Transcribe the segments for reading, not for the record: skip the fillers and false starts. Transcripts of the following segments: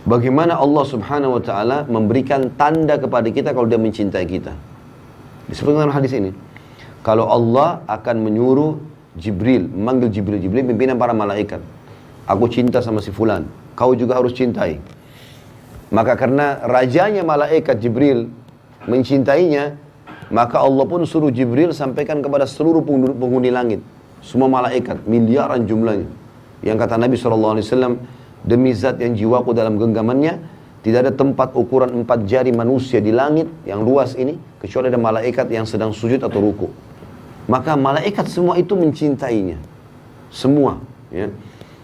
Bagaimana Allah Subhanahu wa taala memberikan tanda kepada kita kalau dia mencintai kita. Disebutkan dalam hadis ini. Kalau Allah akan menyuruh Jibril, memanggil Jibril, Jibril pimpinan para malaikat. Aku cinta sama si fulan, kau juga harus cintai. Maka karena rajanya malaikat Jibril mencintainya, maka Allah pun suruh Jibril sampaikan kepada seluruh penghuni langit. Semua malaikat, miliaran jumlahnya. Yang kata Nabi SAW, demi zat yang jiwaku dalam genggamannya, tidak ada tempat ukuran 4 jari manusia di langit yang luas ini, kecuali ada malaikat yang sedang sujud atau ruku. Maka malaikat semua itu mencintainya. Semua. Ya.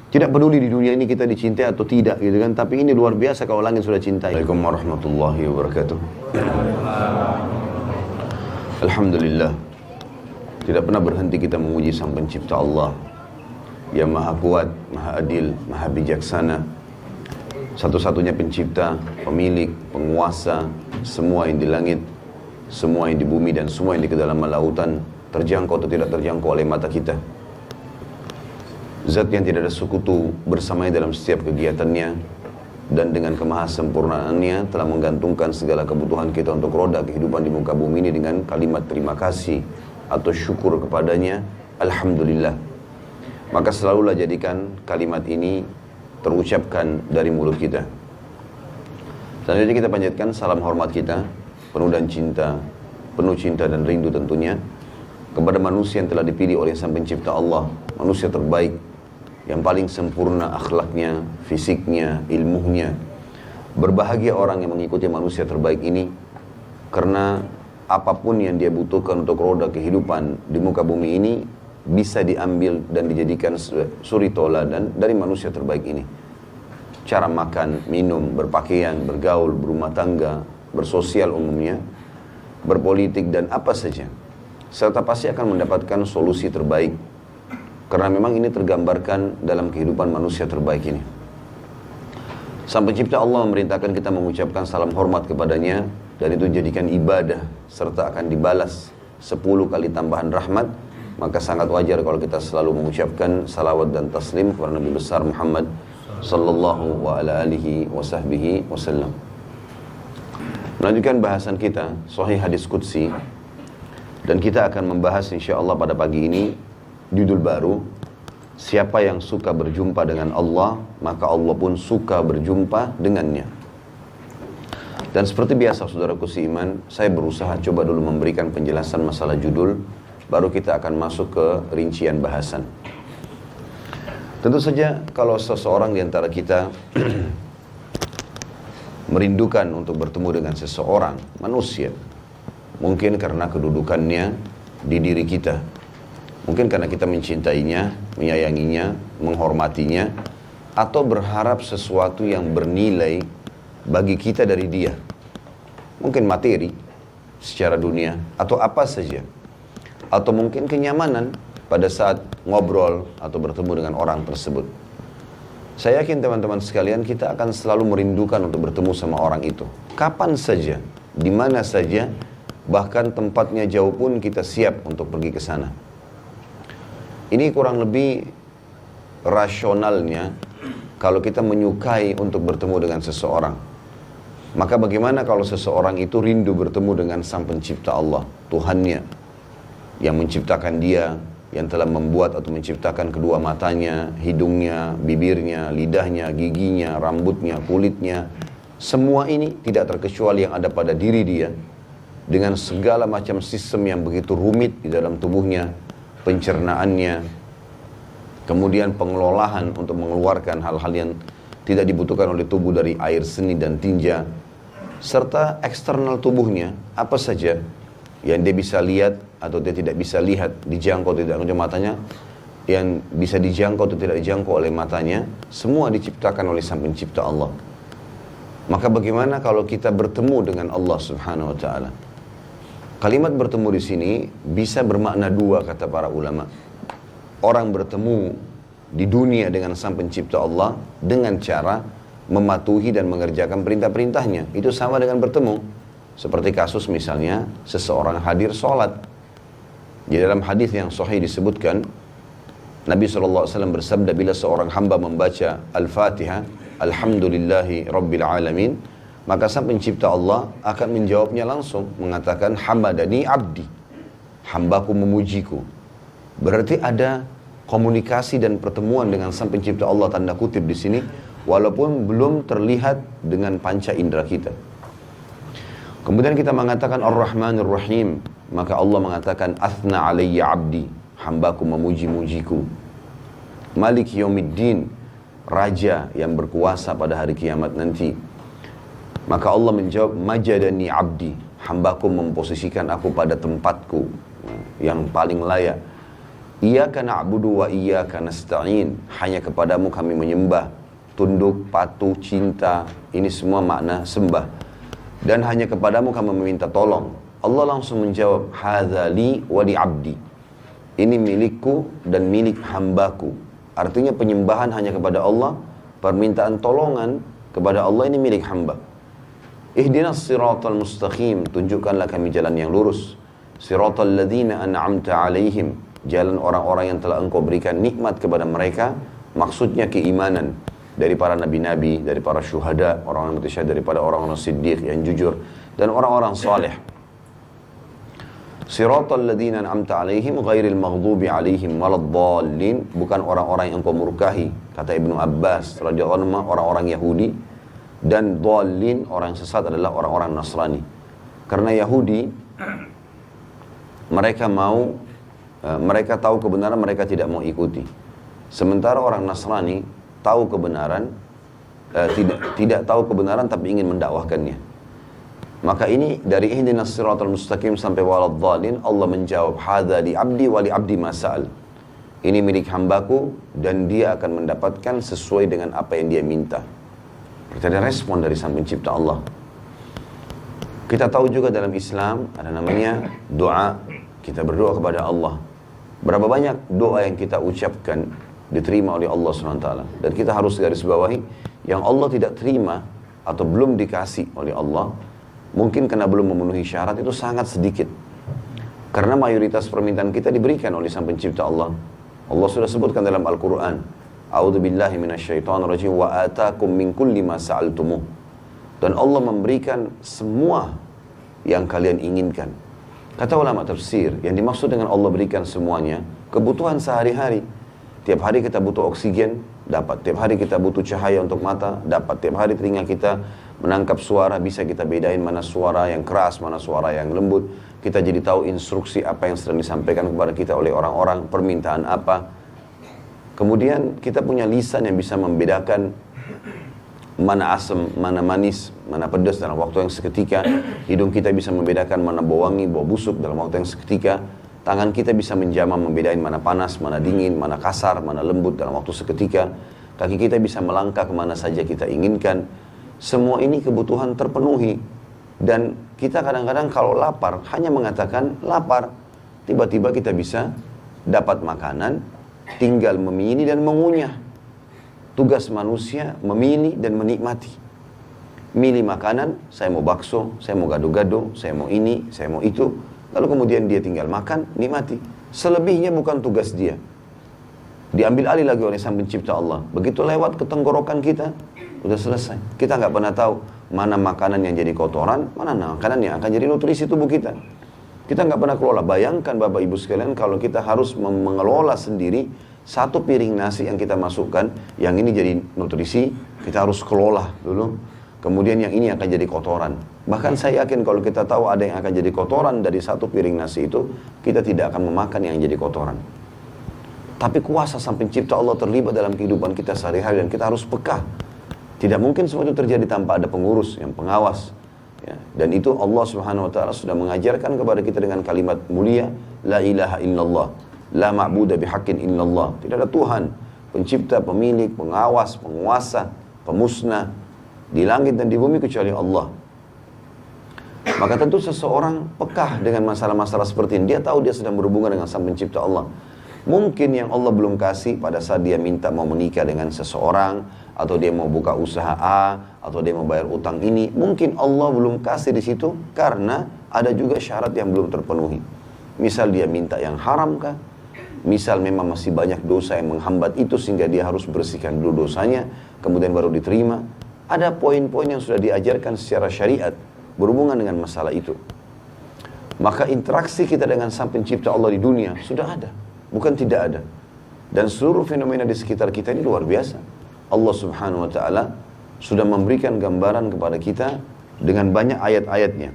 Tidak peduli di dunia ini kita dicintai atau tidak, gitu kan. Tapi ini luar biasa kalau langit sudah cintai. Assalamualaikum warahmatullahi wabarakatuh. Alhamdulillah. Tidak pernah berhenti kita memuji Sang Pencipta Allah yang Maha Kuat, Maha Adil, Maha Bijaksana, satu-satunya pencipta, pemilik, penguasa semua yang di langit, semua yang di bumi, dan semua yang di kedalaman lautan, terjangkau atau tidak terjangkau oleh mata kita. Zat yang tidak ada sekutu bersamanya dalam setiap kegiatannya, dan dengan kemahasempurnaannya telah menggantungkan segala kebutuhan kita untuk roda kehidupan di muka bumi ini dengan kalimat terima kasih atau syukur kepadanya. Alhamdulillah. Maka selalulah jadikan kalimat ini terucapkan dari mulut kita. Selanjutnya kita panjatkan salam hormat kita penuh cinta dan rindu tentunya kepada manusia yang telah dipilih oleh Sang Pencipta Allah, manusia terbaik yang paling sempurna akhlaknya, fisiknya, ilmunya. Berbahagia orang yang mengikuti manusia terbaik ini, karena apapun yang dia butuhkan untuk roda kehidupan di muka bumi ini bisa diambil dan dijadikan suri tauladan dari manusia terbaik ini. Cara makan, minum, berpakaian, bergaul, berumah tangga, bersosial umumnya, berpolitik dan apa saja, serta pasti akan mendapatkan solusi terbaik, karena memang ini tergambarkan dalam kehidupan manusia terbaik ini. Sang Pencipta Allah memerintahkan kita mengucapkan salam hormat kepadanya, dan itu jadikan ibadah serta akan dibalas 10 kali tambahan rahmat. Maka sangat wajar kalau kita selalu mengucapkan salawat dan taslim kepada Nabi besar Muhammad sallallahu wa ala alihi wa sahbihi wasallam. Melanjutkan bahasan kita Sahih Hadis Qudsi, dan kita akan membahas insyaallah pada pagi ini judul baru, siapa yang suka berjumpa dengan Allah, maka Allah pun suka berjumpa dengannya. Dan seperti biasa saudaraku seiman, saya berusaha coba dulu memberikan penjelasan masalah judul, baru kita akan masuk ke rincian bahasan. Tentu saja kalau seseorang di antara kita merindukan untuk bertemu dengan seseorang, manusia, mungkin karena kedudukannya di diri kita, mungkin karena kita mencintainya, menyayanginya, menghormatinya, atau berharap sesuatu yang bernilai bagi kita dari dia. Mungkin materi secara dunia, atau apa saja. Atau mungkin kenyamanan pada saat ngobrol atau bertemu dengan orang tersebut. Saya yakin teman-teman sekalian, kita akan selalu merindukan untuk bertemu sama orang itu. Kapan saja, di mana saja, bahkan tempatnya jauh pun kita siap untuk pergi ke sana. Ini kurang lebih rasionalnya kalau kita menyukai untuk bertemu dengan seseorang. Maka bagaimana kalau seseorang itu rindu bertemu dengan Sang Pencipta Allah, Tuhannya, yang menciptakan dia, yang telah membuat atau menciptakan kedua matanya, hidungnya, bibirnya, lidahnya, giginya, rambutnya, kulitnya. Semua ini tidak terkecuali yang ada pada diri dia, dengan segala macam sistem yang begitu rumit di dalam tubuhnya, pencernaannya, kemudian pengelolaan untuk mengeluarkan hal-hal yang tidak dibutuhkan oleh tubuh dari air seni dan tinja, serta eksternal tubuhnya, apa saja yang dia bisa lihat atau dia tidak bisa lihat, dijangkau tidak oleh matanya, yang bisa dijangkau atau tidak dijangkau oleh matanya, semua diciptakan oleh Sang Pencipta Allah. Maka bagaimana kalau kita bertemu dengan Allah Subhanahu wa taala? Kalimat bertemu di sini bisa bermakna dua kata para ulama. Orang bertemu di dunia dengan Sang Pencipta Allah dengan cara mematuhi dan mengerjakan perintah-perintahnya. Itu sama dengan bertemu. Seperti kasus misalnya seseorang hadir sholat. Di dalam hadis yang sahih disebutkan, Nabi SAW bersabda, bila seorang hamba membaca Al-Fatihah, alhamdulillahi rabbil alamin, maka sang pencipta Allah akan menjawabnya langsung, mengatakan hamadani abdi, hambaku memujiku. Berarti ada komunikasi dan pertemuan dengan sang pencipta Allah, tanda kutip di sini, walaupun belum terlihat dengan panca indera kita. Kemudian kita mengatakan Ar-Rahmanir Rahim, maka Allah mengatakan athna alayya abdi, hambaku memuji-mujiku. Malik Yaumiddin, raja yang berkuasa pada hari kiamat nanti. Maka Allah menjawab majadani abdi, hambaku memposisikan aku pada tempatku yang paling layak. Iyyaka na'budu wa iyyaka nasta'in, hanya kepadamu kami menyembah, tunduk, patuh, cinta, ini semua makna sembah. Dan hanya kepadamu kami meminta tolong. Allah langsung menjawab hadza li wa li abdi, ini milikku dan milik hambaku. Artinya penyembahan hanya kepada Allah, permintaan tolongan kepada Allah ini milik hamba. Ihdinas siratal mustaqim, tunjukkanlah kami jalan yang lurus. Siratal ladzina an'amta alaihim, jalan orang-orang yang telah engkau berikan nikmat kepada mereka, maksudnya keimanan dari para nabi-nabi, dari para syuhada, orang-orang mati syahid, daripada orang-orang siddiq yang jujur, dan orang-orang saleh. Siratal ladzina an'amta alaihim ghairil maghdubi alaihim waladdallin, bukan orang-orang yang engkau murkahi, kata Ibnu Abbas radhiyallahu anhu, orang-orang Yahudi. Dan dhalin, orang yang sesat adalah orang-orang Nasrani. Karena Yahudi mereka tahu kebenaran, mereka tidak mau ikuti. Sementara orang Nasrani tahu kebenaran, tidak tahu kebenaran tapi ingin mendakwahkannya. Maka ini dari ihdinas siratal mustaqim sampai waladhdallin, Allah menjawab hadza li abdi wa li abdi masal. Ini milik hambaku dan dia akan mendapatkan sesuai dengan apa yang dia minta. Berarti ada respon dari sang pencipta Allah. Kita tahu juga dalam Islam ada namanya doa. Kita berdoa kepada Allah. Berapa banyak doa yang kita ucapkan diterima oleh Allah SWT. Dan kita harus garis bawahi, yang Allah tidak terima atau belum dikasih oleh Allah, mungkin karena belum memenuhi syarat, itu sangat sedikit. Karena mayoritas permintaan kita diberikan oleh sang pencipta Allah. Allah sudah sebutkan dalam Al-Quran, a'udzubillahi minasyaitonirrajim wa atakum min kulli ma sa'altumuh. Dan Allah memberikan semua yang kalian inginkan. Kata ulama tafsir, yang dimaksud dengan Allah berikan semuanya, kebutuhan sehari-hari. Tiap hari kita butuh oksigen, dapat. Tiap hari kita butuh cahaya untuk mata, dapat. Tiap hari telinga kita menangkap suara, bisa kita bedain mana suara yang keras, mana suara yang lembut. Kita jadi tahu instruksi apa yang sedang disampaikan kepada kita oleh orang-orang, permintaan apa. Kemudian kita punya lisan yang bisa membedakan mana asam, mana manis, mana pedas dalam waktu yang seketika. Hidung kita bisa membedakan mana bau wangi, bau busuk dalam waktu yang seketika. Tangan kita bisa menjamah membedain mana panas, mana dingin, mana kasar, mana lembut dalam waktu seketika. Kaki kita bisa melangkah kemana saja kita inginkan. Semua ini kebutuhan terpenuhi. Dan kita kadang-kadang kalau lapar, hanya mengatakan lapar. Tiba-tiba kita bisa dapat makanan, tinggal memilih dan mengunyah. Tugas manusia memilih dan menikmati. Milih makanan, saya mau bakso, saya mau gado-gado, saya mau ini, saya mau itu. Lalu kemudian dia tinggal makan, nikmati. Selebihnya bukan tugas dia. Diambil alih lagi oleh sang pencipta Allah. Begitu lewat ke tenggorokan kita, udah selesai. Kita nggak pernah tahu mana makanan yang jadi kotoran, mana makanan yang akan jadi nutrisi tubuh kita. Kita nggak pernah kelola. Bayangkan Bapak Ibu sekalian kalau kita harus mengelola sendiri satu piring nasi yang kita masukkan, yang ini jadi nutrisi, kita harus kelola dulu. Kemudian yang ini akan jadi kotoran. Bahkan saya yakin kalau kita tahu ada yang akan jadi kotoran dari satu piring nasi itu, kita tidak akan memakan yang jadi kotoran. Tapi kuasa sang pencipta Allah terlibat dalam kehidupan kita sehari-hari dan kita harus peka. Tidak mungkin semua itu terjadi tanpa ada pengurus yang pengawas. Ya, dan itu Allah Subhanahu wa taala sudah mengajarkan kepada kita dengan kalimat mulia, la ilaha illallah, la ma'budu bihaqqin illallah. Tidak ada Tuhan, pencipta, pemilik, pengawas, penguasa, pemusnah di langit dan di bumi kecuali Allah. Maka tentu seseorang pekah dengan masalah-masalah seperti ini. Dia tahu dia sedang berhubungan dengan sang pencipta Allah. Mungkin yang Allah belum kasih pada saat dia minta mau menikah dengan seseorang, atau dia mau buka usaha A, atau dia mau bayar utang ini, mungkin Allah belum kasih di situ karena ada juga syarat yang belum terpenuhi. Misal dia minta yang haram kah? Misal memang masih banyak dosa yang menghambat itu sehingga dia harus bersihkan dulu dosanya, kemudian baru diterima. Ada poin-poin yang sudah diajarkan secara syariat berhubungan dengan masalah itu. Maka interaksi kita dengan Sang Pencipta Allah di dunia sudah ada, bukan tidak ada. Dan seluruh fenomena di sekitar kita ini luar biasa. Allah Subhanahu wa taala sudah memberikan gambaran kepada kita dengan banyak ayat-ayatnya.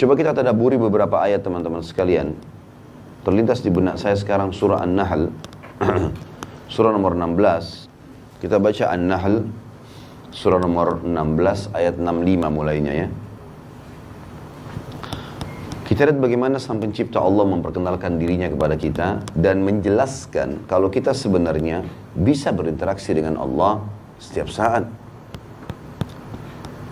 Coba kita tadabburi beberapa ayat teman-teman sekalian. Terlintas di benak saya sekarang surah An-Nahl surah nomor 16. Kita baca An-Nahl surah nomor 16 ayat 65 mulainya ya. Kita lihat bagaimana Sang Pencipta Allah memperkenalkan dirinya kepada kita dan menjelaskan kalau kita sebenarnya bisa berinteraksi dengan Allah setiap saat.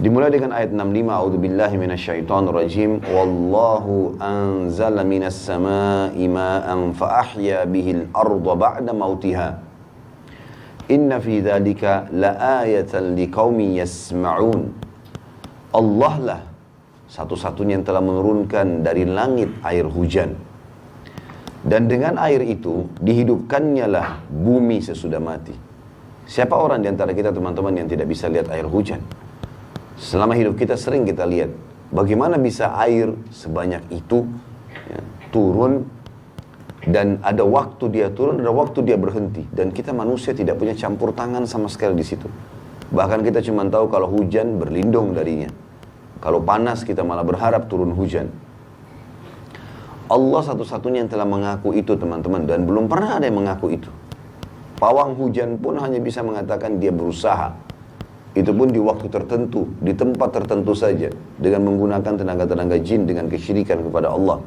Dimulai dengan ayat 65, A'udzubillahi minasyaitonir rajim. Wallahu anzala minas samaa'i ma'an fa ahya bihil arda ba'da mautiha. Inna fi dzalika laayatan liqaumin yasma'un. Allah lah satu-satunya yang telah menurunkan dari langit air hujan. Dan dengan air itu dihidupkannya lah bumi sesudah mati. Siapa orang di antara kita teman-teman yang tidak bisa lihat air hujan? Selama hidup kita sering kita lihat bagaimana bisa air sebanyak itu ya, turun, dan ada waktu dia turun, ada waktu dia berhenti, dan kita manusia tidak punya campur tangan sama sekali di situ. Bahkan kita cuma tahu kalau hujan berlindung darinya. Kalau panas kita malah berharap turun hujan. Allah satu-satunya yang telah mengaku itu teman-teman, dan belum pernah ada yang mengaku itu. Pawang hujan pun hanya bisa mengatakan dia berusaha. Itu pun di waktu tertentu, di tempat tertentu saja, dengan menggunakan tenaga-tenaga jin dengan kesyirikan kepada Allah.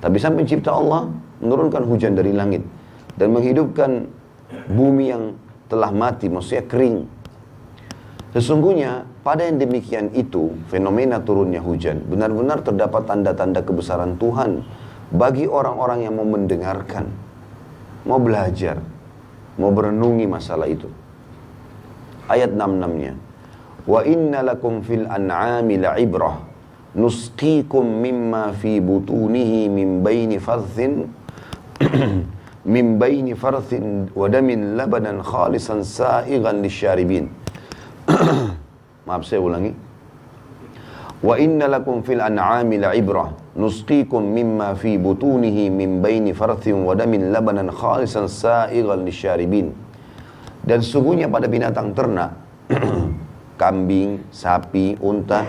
Tapi Sang Pencipta Allah menurunkan hujan dari langit dan menghidupkan bumi yang telah mati, maksudnya kering. Sesungguhnya pada yang demikian itu, fenomena turunnya hujan, benar-benar terdapat tanda-tanda kebesaran Tuhan bagi orang-orang yang mau mendengarkan, mau belajar, mau berenungi masalah itu. Ayat 66-nya. Wa inna lakum fil an'ami la'ibrah nusqikum mimma fi butunihi min baini farthin min baini farthin wa damin labanan khalisan sa'igan lisyaribin. Maaf saya ulangi. Wa inna lakum fil an'ami la'ibrah nusqikum mimma fi butunihi min baini farthin wa damin labanan khalisan sa'igan lisyaribin. Dan sungguhnya pada binatang ternak kambing, sapi, unta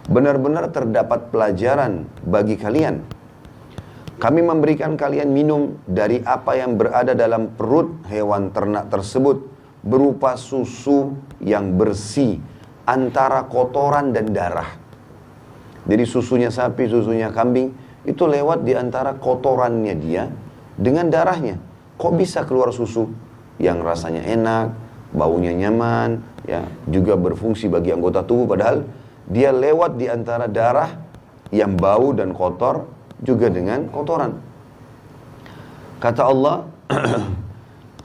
benar-benar terdapat pelajaran bagi kalian. Kami memberikan kalian minum dari apa yang berada dalam perut hewan ternak tersebut berupa susu yang bersih antara kotoran dan darah. Jadi susunya sapi, susunya kambing itu lewat di antara kotorannya dia dengan darahnya. Kok bisa keluar susu yang rasanya enak, baunya nyaman, ya, juga berfungsi bagi anggota tubuh, padahal dia lewat di antara darah yang bau dan kotor juga dengan kotoran. Kata Allah,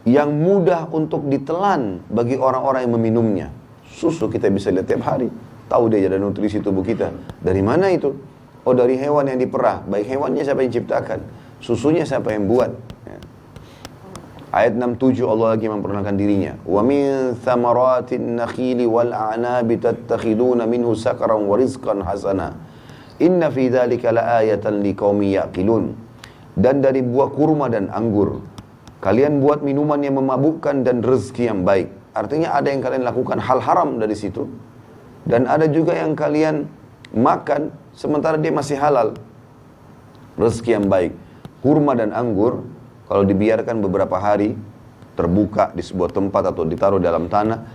yang mudah untuk ditelan bagi orang-orang yang meminumnya. Susu kita bisa lihat tiap hari, tahu dia ada nutrisi tubuh kita. Dari mana itu? Oh, dari hewan yang diperah. Baik hewannya siapa yang ciptakan? Susunya siapa yang buat? Ya. Ayat 67 Allah lagi memperkenalkan dirinya. Wa min thamaratin nakhili wal a'nabi tattakhiduna minhu sakaran wa rizqan hasana. Inna fi dzalika laayatan liqaumin yaqilun. Dan dari buah kurma dan anggur kalian buat minuman yang memabukkan dan rezeki yang baik. Artinya ada yang kalian lakukan hal haram dari situ, dan ada juga yang kalian makan sementara dia masih halal. Rezeki yang baik. Kurma dan anggur kalau dibiarkan beberapa hari terbuka di sebuah tempat atau ditaruh dalam tanah,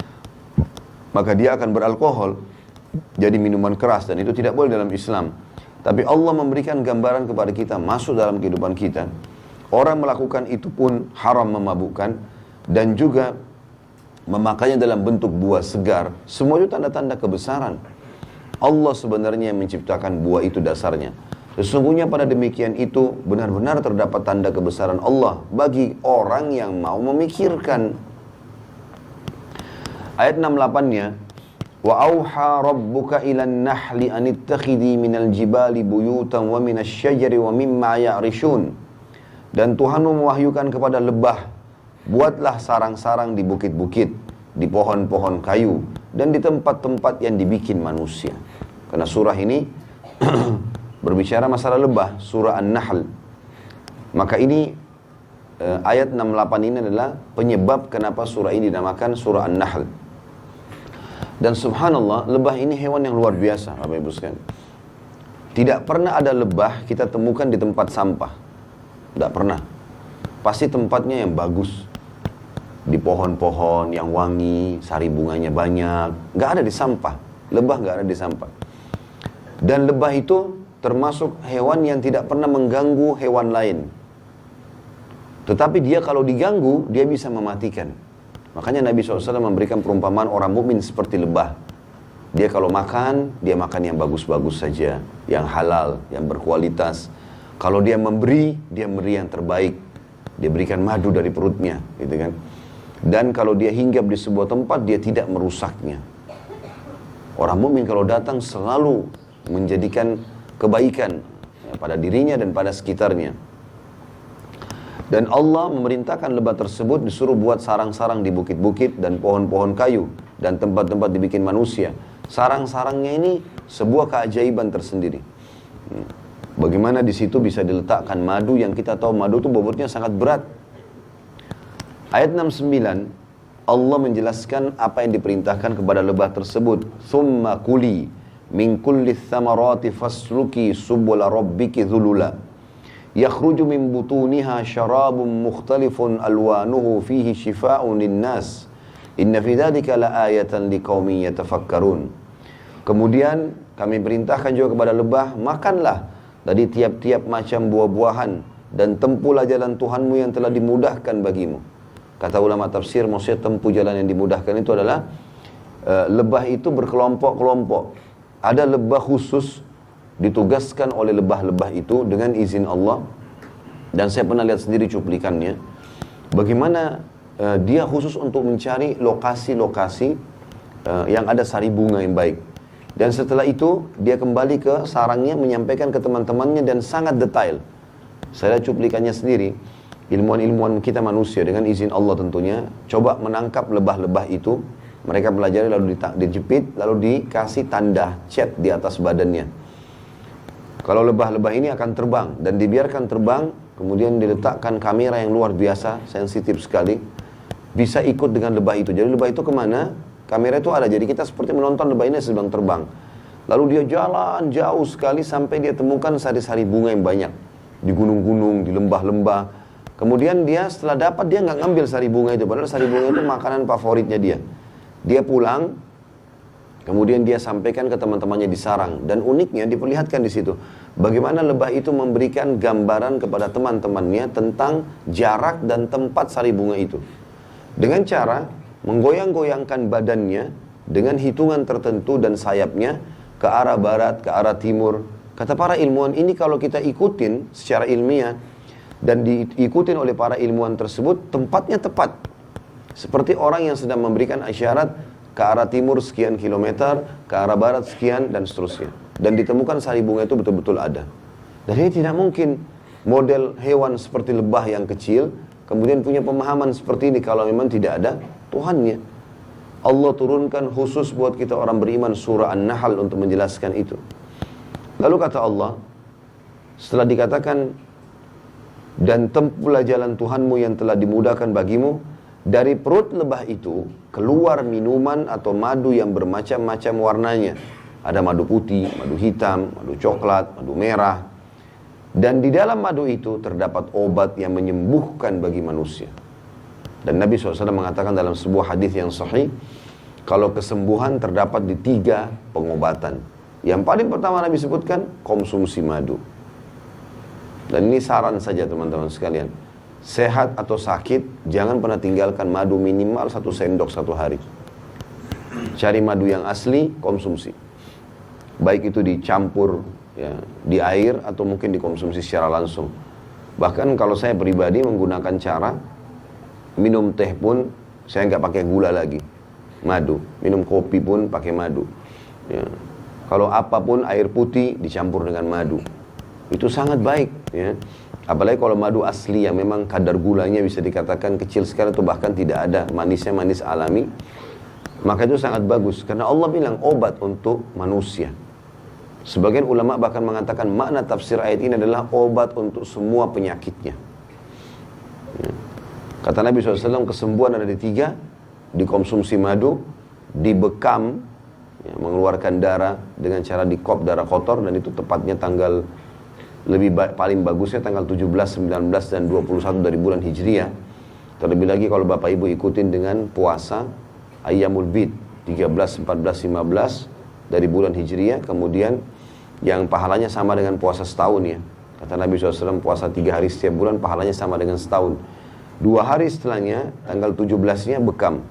maka dia akan beralkohol, jadi minuman keras, dan itu tidak boleh dalam Islam. Tapi Allah memberikan gambaran kepada kita, masuk dalam kehidupan kita. Orang melakukan itu pun haram, memabukkan, dan juga memakainya dalam bentuk buah segar. Semua itu tanda-tanda kebesaran. Allah sebenarnya yang menciptakan buah itu dasarnya. Sesungguhnya pada demikian itu benar-benar terdapat tanda kebesaran Allah bagi orang yang mau memikirkan. Ayat 68-nya, wa auha rabbuka ilan nahli anittakhidhi minal jibali buyutan wa minasy syajari wa mimma ya'rishun. Dan Tuhanmu mewahyukan kepada lebah, buatlah sarang-sarang di bukit-bukit di pohon-pohon kayu, dan di tempat-tempat yang dibikin manusia. Karena surah ini berbicara masalah lebah, surah An-Nahl. Maka ini ayat 68 ini adalah penyebab kenapa surah ini dinamakan surah An-Nahl. Dan subhanallah, lebah ini hewan yang luar biasa, Bapak Ibu sekalian. Tidak pernah ada lebah kita temukan di tempat sampah. Tidak pernah. Pasti tempatnya yang bagus. Di pohon-pohon yang wangi, sari bunganya banyak. Nggak ada di sampah. Lebah nggak ada di sampah. Dan lebah itu termasuk hewan yang tidak pernah mengganggu hewan lain. Tetapi dia kalau diganggu, dia bisa mematikan. Makanya Nabi SAW memberikan perumpamaan orang mukmin seperti lebah. Dia kalau makan, dia makan yang bagus-bagus saja, yang halal, yang berkualitas. Kalau dia memberi yang terbaik. Dia berikan madu dari perutnya, gitu kan. Dan kalau dia hinggap di sebuah tempat, dia tidak merusaknya. Orang mukmin kalau datang selalu menjadikan kebaikan pada dirinya dan pada sekitarnya. Dan Allah memerintahkan lebah tersebut disuruh buat sarang-sarang di bukit-bukit dan pohon-pohon kayu dan tempat-tempat dibikin manusia. Sarang-sarangnya ini sebuah keajaiban tersendiri. Bagaimana di situ bisa diletakkan madu yang kita tahu madu itu bobotnya sangat berat. Ayat 69, Allah menjelaskan apa yang diperintahkan kepada lebah tersebut. Thumma kuli min kulli thamarati fasluki subula rabbiki dhulula. Yakhruju min butuniha syarabun mukhtalifun alwanuhu fihi shifa'un linnas. Inna fi dzalika laayatan liqaumin yatafakkarun. Kemudian kami perintahkan juga kepada lebah, makanlah dari tiap-tiap macam buah-buahan dan tempuhlah jalan Tuhanmu yang telah dimudahkan bagimu. Kata ulama tafsir, maksudnya tempuh jalan yang dimudahkan itu adalah lebah itu berkelompok-kelompok. Ada lebah khusus ditugaskan oleh lebah-lebah itu dengan izin Allah. Dan saya pernah lihat sendiri cuplikannya. Bagaimana dia khusus untuk mencari lokasi-lokasi yang ada sari bunga yang baik. Dan setelah itu dia kembali ke sarangnya menyampaikan ke teman-temannya dan sangat detail. Saya lihat cuplikannya sendiri. Ilmuwan-ilmuwan kita manusia dengan izin Allah tentunya coba menangkap lebah-lebah itu. Mereka pelajari lalu dijepit lalu dikasih tanda cat di atas badannya. Kalau lebah-lebah ini akan terbang dan dibiarkan terbang, kemudian diletakkan kamera yang luar biasa, sensitif sekali, bisa ikut dengan lebah itu. Jadi lebah itu kemana? Kamera itu ada, jadi kita seperti menonton lebah ini sedang terbang. Lalu dia jalan jauh sekali sampai dia temukan sari-sari bunga yang banyak. Di gunung-gunung, di lembah-lembah. Kemudian dia setelah dapat, dia nggak ngambil sari bunga itu. Padahal sari bunga itu makanan favoritnya dia. Dia pulang, kemudian dia sampaikan ke teman-temannya di sarang. Dan uniknya diperlihatkan di situ. Bagaimana lebah itu memberikan gambaran kepada teman-temannya tentang jarak dan tempat sari bunga itu. Dengan cara menggoyang-goyangkan badannya dengan hitungan tertentu dan sayapnya ke arah barat, ke arah timur. Kata para ilmuwan, ini kalau kita ikutin secara ilmiah dan diikutin oleh para ilmuwan tersebut, tempatnya tepat. Seperti orang yang sedang memberikan isyarat ke arah timur sekian kilometer, ke arah barat sekian, dan seterusnya. Dan ditemukan sari bunga itu betul-betul ada. Dan ini tidak mungkin model hewan seperti lebah yang kecil, kemudian punya pemahaman seperti ini kalau memang tidak ada Tuhannya. Allah turunkan khusus buat kita orang beriman surah An-Nahl untuk menjelaskan itu. Lalu kata Allah, setelah dikatakan, dan tempuhlah jalan Tuhanmu yang telah dimudahkan bagimu, dari perut lebah itu keluar minuman atau madu yang bermacam-macam warnanya. Ada madu putih, madu hitam, madu coklat, madu merah. Dan di dalam madu itu terdapat obat yang menyembuhkan bagi manusia. Dan Nabi SAW mengatakan dalam sebuah hadis yang sahih, kalau kesembuhan terdapat di 3 pengobatan. Yang paling pertama Nabi sebutkan, konsumsi madu. Dan ini saran saja teman-teman sekalian. Sehat atau sakit, jangan pernah tinggalkan madu minimal 1 sendok 1 hari. Cari madu yang asli, konsumsi. Baik itu dicampur ya, di air atau mungkin dikonsumsi secara langsung. Bahkan kalau saya pribadi menggunakan cara minum teh pun saya nggak pakai gula lagi, madu. Minum kopi pun pakai madu. Ya. Kalau apapun air putih dicampur dengan madu. Itu sangat baik ya. Apalagi kalau madu asli yang memang kadar gulanya bisa dikatakan kecil sekali atau bahkan tidak ada, manisnya manis alami, Maka itu sangat bagus, karena Allah bilang obat untuk manusia. Sebagian ulama bahkan mengatakan makna tafsir ayat ini adalah obat untuk semua penyakitnya. Kata Nabi SAW, kesembuhan ada di 3, dikonsumsi madu, dibekam, mengeluarkan darah dengan cara dikop darah kotor, dan itu tepatnya tanggal paling bagusnya tanggal 17, 19, dan 21 dari bulan Hijriah. Terlebih lagi kalau Bapak Ibu ikutin dengan puasa Ayyamul Bid 13, 14, 15 dari bulan Hijriah, kemudian yang pahalanya sama dengan puasa setahun ya. Kata Nabi SAW, puasa 3 hari setiap bulan pahalanya sama dengan setahun. 2 hari setelahnya, tanggal 17-nya bekam,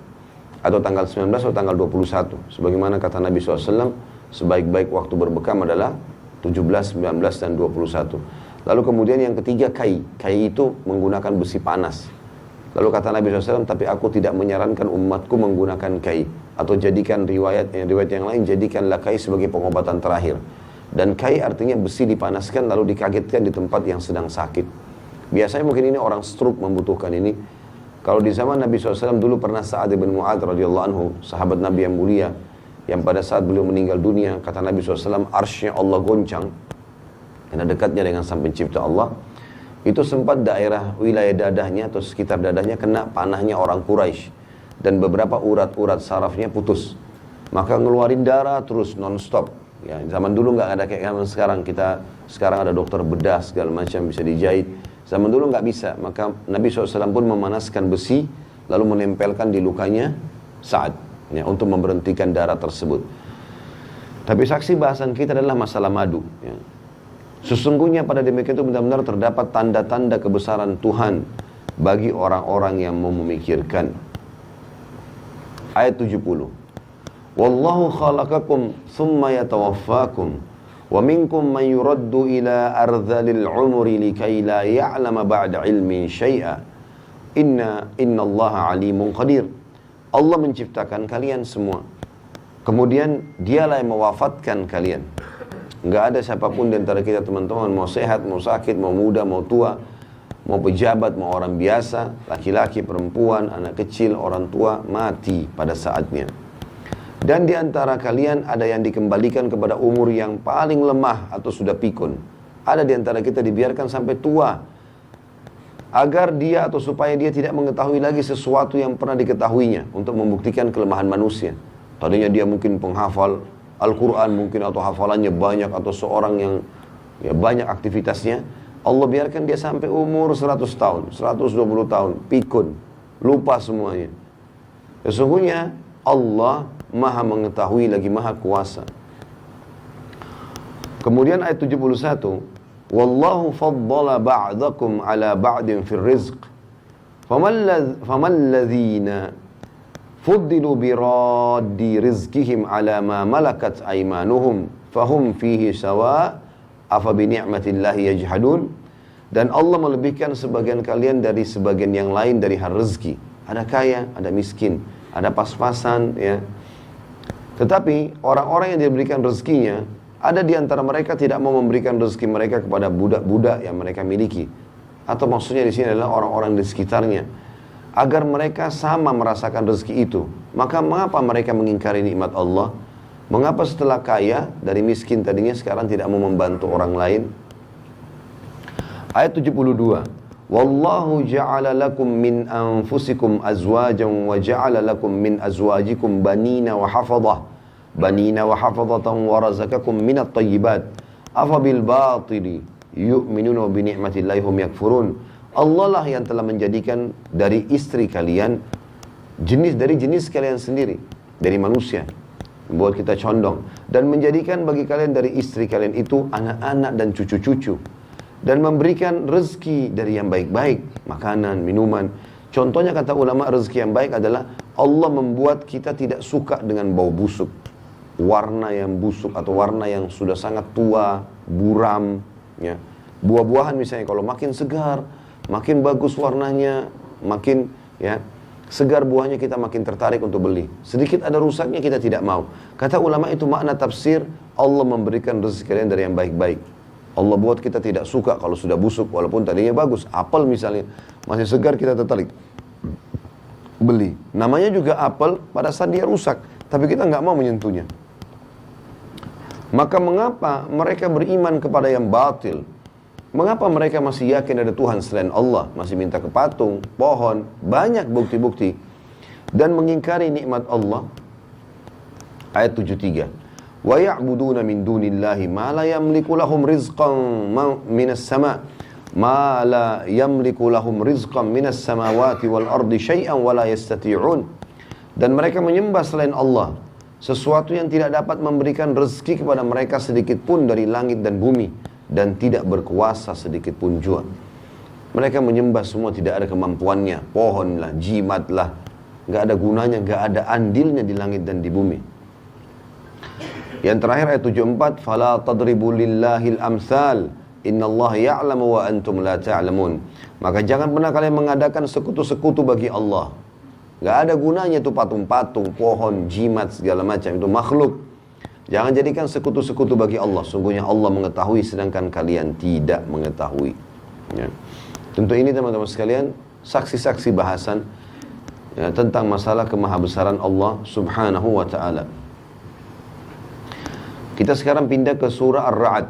atau tanggal 19 atau tanggal 21. Sebagaimana kata Nabi SAW, sebaik-baik waktu berbekam adalah 17, 19, dan 21. Lalu kemudian yang ketiga kai. Kai itu menggunakan besi panas. Lalu kata Nabi SAW, tapi aku tidak menyarankan umatku menggunakan kai. Atau jadikan riwayat yang lain, jadikanlah kai sebagai pengobatan terakhir. Dan kai artinya besi dipanaskan lalu dikagetkan di tempat yang sedang sakit. Biasanya mungkin ini orang stroke membutuhkan ini. Kalau di zaman Nabi SAW dulu pernah Sa'ad bin Mu'adz radhiyallahu anhu, sahabat Nabi yang mulia, yang pada saat beliau meninggal dunia, kata Nabi SAW, arsy-nya Allah goncang, karena dekatnya dengan Sang Pencipta Allah. Itu sempat daerah wilayah dadahnya atau sekitar dadahnya kena panahnya orang Quraisy, dan beberapa urat-urat sarafnya putus. Maka ngeluarin darah terus non-stop. Ya, zaman dulu nggak ada kayak zaman sekarang. Sekarang ada dokter bedah segala macam bisa dijahit. Zaman dulu nggak bisa. Maka Nabi SAW pun memanaskan besi lalu menempelkan di lukanya Sa'ad, ya, untuk memberhentikan darah tersebut. Tapi saksi bahasan kita adalah masalah madu. Ya. Sesungguhnya pada demikian itu benar-benar terdapat tanda-tanda kebesaran Tuhan bagi orang-orang yang mau memikirkan. Ayat 70. Wallahu khalaqakum thumma yatawaffakum wa minkum man yuraddu ila ardhalil umri likay la ya'lama ba'da ilmin syai'a innallaha alimun qadir. Allah menciptakan kalian semua, kemudian dialah yang mewafatkan kalian. Enggak ada siapapun di antara kita teman-teman, mau sehat, mau sakit, mau muda, mau tua, mau pejabat, mau orang biasa, laki-laki, perempuan, anak kecil, orang tua, mati pada saatnya. Dan di antara kalian ada yang dikembalikan kepada umur yang paling lemah atau sudah pikun. Ada di antara kita dibiarkan sampai tua, agar dia atau supaya dia tidak mengetahui lagi sesuatu yang pernah diketahuinya, untuk membuktikan kelemahan manusia. Tadinya dia mungkin penghafal Al-Quran mungkin, atau hafalannya banyak, atau seorang yang ya banyak aktivitasnya. Allah biarkan dia sampai umur 100 tahun, 120 tahun, pikun, lupa semuanya. Sesungguhnya Allah Maha mengetahui lagi Maha kuasa. Kemudian ayat 71, Wallahu faddala ba'dakum ala ba'din fil rizq. Faman ladhina fuddilu biraddi rizqihim ala ma malakat aymanuhum fahum fihi sawa afa bi ni'matillahi yajhadun. Dan Allah melebihkan sebagian kalian dari sebagian yang lain dari hal rezeki. Ada kaya, ada miskin, ada pas-pasan, ya. Tetapi orang-orang yang diberikan rezekinya, ada di antara mereka tidak mau memberikan rezeki mereka kepada budak-budak yang mereka miliki. Atau maksudnya di sini adalah orang-orang di sekitarnya, agar mereka sama merasakan rezeki itu. Maka mengapa mereka mengingkari nikmat Allah? Mengapa setelah kaya dari miskin tadinya sekarang tidak mau membantu orang lain? Ayat 72. Wallahu ja'ala lakum min anfusikum azwajan wa ja'ala lakum min azwajikum banina wa hafadhatan wa razaqakum minat tayyibat afa bil batili yu'minuna bi ni'matillahi hum yakfurun. Allah lah yang telah menjadikan dari istri kalian dari jenis kalian sendiri, dari manusia, membuat kita condong, dan menjadikan bagi kalian dari istri kalian itu anak-anak dan cucu-cucu, dan memberikan rezeki dari yang baik-baik, makanan, minuman. Contohnya kata ulama, rezeki yang baik adalah Allah membuat kita tidak suka dengan bau busuk, warna yang busuk atau warna yang sudah sangat tua, buram, ya. Buah-buahan misalnya kalau makin segar, makin bagus warnanya, makin ya segar buahnya, kita makin tertarik untuk beli. Sedikit ada rusaknya kita tidak mau. Kata ulama itu makna tafsir Allah memberikan rezeki kalian dari yang baik-baik. Allah buat kita tidak suka kalau sudah busuk, walaupun tadinya bagus. Apel misalnya masih segar kita tertarik. beli. Namanya juga apel pada saat dia rusak, tapi kita nggak mau menyentuhnya. Maka mengapa mereka beriman kepada yang batil? Mengapa mereka masih yakin ada Tuhan selain Allah? Masih minta ke patung, pohon, banyak bukti-bukti. Dan mengingkari nikmat Allah. Ayat 73. Wa ya'buduna min dunillahi ma la yamliku lahum rizqan minas sama' ma la yamliku lahum rizqan minas samawati wal ardi syai'an wa la yastati'un. Dan mereka menyembah selain Allah sesuatu yang tidak dapat memberikan rezeki kepada mereka sedikit pun dari langit dan bumi, dan tidak berkuasa sedikit pun jua. Mereka menyembah semua tidak ada kemampuannya, pohon lah, jimat lah, nggak ada gunanya, nggak ada andilnya di langit dan di bumi. Yang terakhir ayat 74, fala tadribu lillahil amsal innallaha ya'lamu wa antum la ta'lamun. Maka jangan pernah kalian mengadakan sekutu-sekutu bagi Allah. Nggak ada gunanya itu patung-patung, pohon, jimat, segala macam. Itu makhluk. Jangan jadikan sekutu-sekutu bagi Allah. Sungguhnya Allah mengetahui sedangkan kalian tidak mengetahui. Ya. Tentu ini teman-teman sekalian, saksi-saksi bahasan ya, tentang masalah kemahabesaran Allah subhanahu wa ta'ala. Kita sekarang pindah ke surah Ar-Ra'd.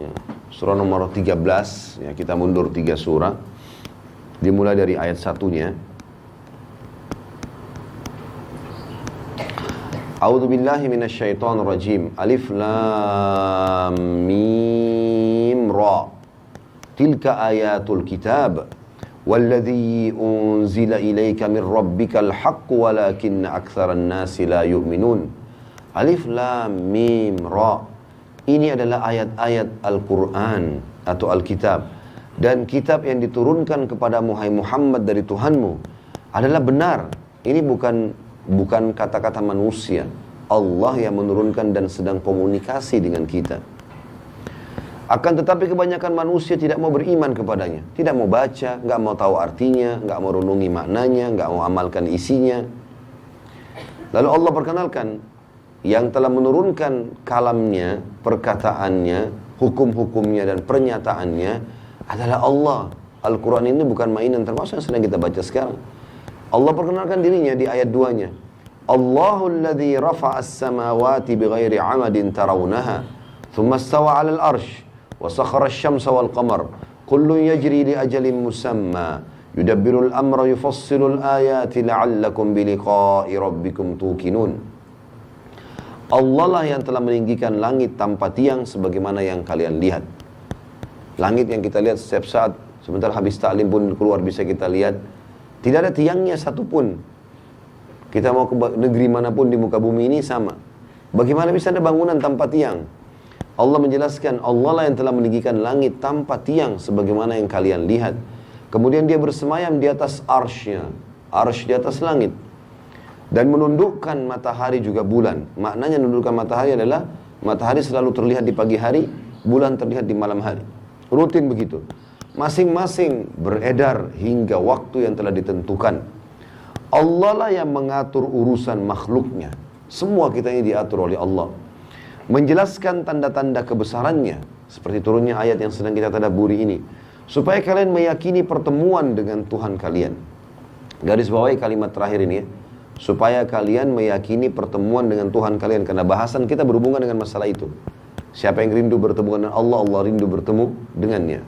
Ya, surah nomor 13. Ya, kita mundur 3 surah. Dimulai dari ayat 1-nya. A'udzu billahi minasyaitonir rajim. Alif lam mim ra. Tilka ayatul kitab walladzi unzila ilayka min rabbikal haqq walakinna aktsaran nasi la yu'minun. Alif lam mim ra. Ini adalah ayat-ayat Al-Qur'an atau Alkitab, dan kitab yang diturunkan kepada Muhammad dari Tuhanmu adalah benar. Ini bukan kata-kata manusia. Allah yang menurunkan dan sedang komunikasi dengan kita. Akan tetapi kebanyakan manusia tidak mau beriman kepadanya. Tidak mau baca, nggak mau tahu artinya, nggak mau renungi maknanya, nggak mau amalkan isinya. Lalu Allah perkenalkan yang telah menurunkan kalamnya, perkataannya, hukum-hukumnya dan pernyataannya adalah Allah. Al-Quran ini bukan mainan, termasuk yang sedang kita baca sekarang. Allah perkenalkan dirinya di ayat 2-nya. Allahul ladzi rafa'as samawati bighairi 'amadin tarawunaha, thumma istawa 'alal arsh, wa sakhara asy-syamsa wal qamar, kullun yajri li ajalin musamma, yudabbirul amra yufassilul ayati la'allakum biliqa'i rabbikum tuqinun. Allah lah yang telah meninggikan langit tanpa tiang sebagaimana yang kalian lihat. Langit yang kita lihat setiap saat, sebentar habis taklim pun keluar bisa kita lihat. Tidak ada tiangnya satupun. Kita mau ke negeri manapun di muka bumi ini sama. Bagaimana bisa ada bangunan tanpa tiang? Allah menjelaskan, Allah lah yang telah meninggikan langit tanpa tiang sebagaimana yang kalian lihat. Kemudian dia bersemayam di atas arsy-nya, arsy di atas langit. Dan menundukkan matahari juga bulan. Maknanya menundukkan matahari adalah matahari selalu terlihat di pagi hari, bulan terlihat di malam hari. Rutin begitu. Masing-masing beredar hingga waktu yang telah ditentukan. Allah lah yang mengatur urusan makhluknya. Semua kita ini diatur oleh Allah. Menjelaskan tanda-tanda kebesarannya, seperti turunnya ayat yang sedang kita tadabburi ini, supaya kalian meyakini pertemuan dengan Tuhan kalian. Garis bawahi kalimat terakhir ini ya. Supaya kalian meyakini pertemuan dengan Tuhan kalian, karena bahasan kita berhubungan dengan masalah itu. Siapa yang rindu bertemu dengan Allah, Allah rindu bertemu dengannya.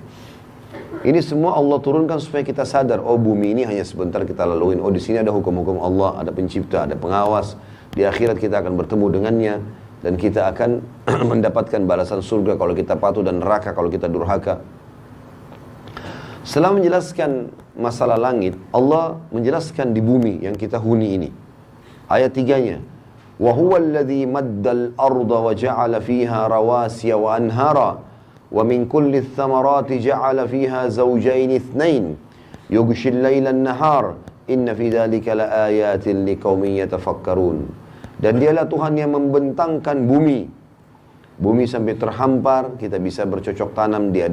Ini semua Allah turunkan supaya kita sadar, oh bumi ini hanya sebentar kita laluin. Oh di sini ada hukum-hukum Allah, ada pencipta, ada pengawas. Di akhirat kita akan bertemu dengannya, dan kita akan mendapatkan balasan surga kalau kita patuh dan neraka kalau kita durhaka. Setelah menjelaskan masalah langit, Allah menjelaskan di bumi yang kita huni ini. Ayat 3-nya. Wa huwal ladzi maddal arda wa ja'ala fiha rawasiya wa anhara wa min kulli thamarati ja'ala fiha zawjayn ithnain yughshi al-laila an-nahar inna fi dzalika laayatin liqaumin yatafakkarun. Dan dialah Tuhan yang membentangkan bumi. Bumi sampai terhampar, kita bisa bercocok tanam di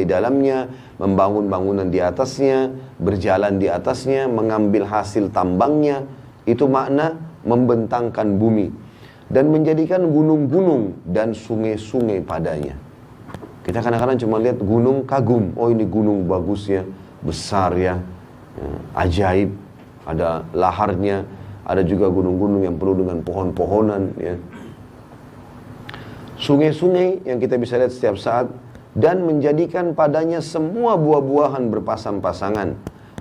dalamnya, membangun bangunan di atasnya, berjalan di atasnya, mengambil hasil tambangnya. Itu makna membentangkan bumi. Dan menjadikan gunung-gunung dan sungai-sungai padanya. Kita kadang-kadang cuma lihat gunung kagum. Oh ini gunung bagus ya, besar ya, ajaib. ada laharnya, ada juga gunung-gunung yang penuh dengan pohon-pohonan, ya. Sungai-sungai yang kita bisa lihat setiap saat, dan menjadikan padanya semua buah-buahan berpasang-pasangan.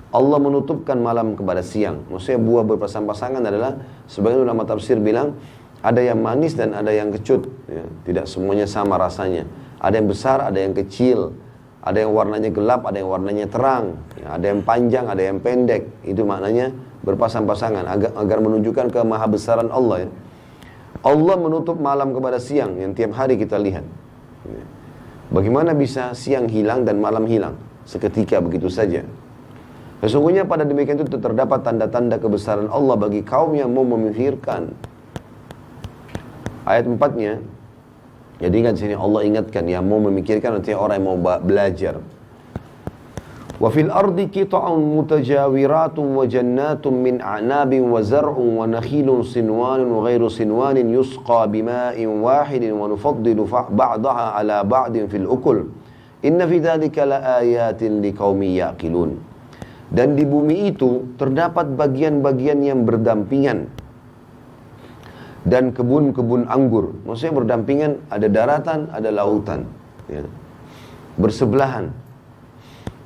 Allah menutupkan malam kepada siang. Maksudnya buah berpasang-pasangan adalah, sebagian ulama tafsir bilang, ada yang manis dan ada yang kecut, ya. Tidak semuanya sama rasanya. Ada yang besar, ada yang kecil, ada yang warnanya gelap, ada yang warnanya terang, ya. Ada yang panjang, ada yang pendek. Itu maknanya berpasang-pasangan, agar menunjukkan kemahabesaran Allah, ya. Allah menutup malam kepada siang yang tiap hari kita lihat. Bagaimana bisa siang hilang dan malam hilang seketika begitu saja? Sesungguhnya pada demikian itu terdapat tanda-tanda kebesaran Allah bagi kaum yang mau memikirkan. Ayat 4-nya, jadi ingat sini Allah ingatkan yang mau memikirkan, artinya orang yang mau belajar. Wa fil ardi qita'un mutajawiratun wa jannatun min a'nabin wa zar'un wa nakhilun sinwanun wa ghairu sinwanin yusqa bima'in wahidin wa nufaddilu ba'daha ala ba'din fil ukul. Inna fi dzalika laayatin liqaumin yaqilun. Dan di bumi itu terdapat bagian-bagian yang berdampingan dan kebun-kebun anggur. Maksudnya berdampingan, ada daratan, ada lautan, ya. Bersebelahan.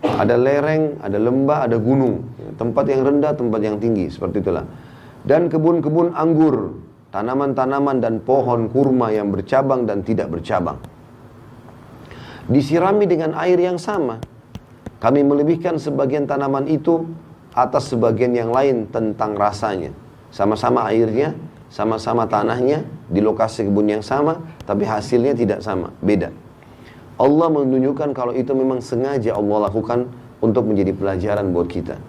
Ada lereng, ada lembah, ada gunung, ya. Tempat yang rendah, tempat yang tinggi, seperti itulah. Dan kebun-kebun anggur, tanaman-tanaman dan pohon kurma yang bercabang dan tidak bercabang. Disirami dengan air yang sama. Kami melebihkan sebagian tanaman itu atas sebagian yang lain tentang rasanya. Sama-sama airnya, sama-sama tanahnya, di lokasi kebun yang sama, tapi hasilnya tidak sama, beda. Allah menunjukkan kalau itu memang sengaja Allah lakukan untuk menjadi pelajaran buat kita.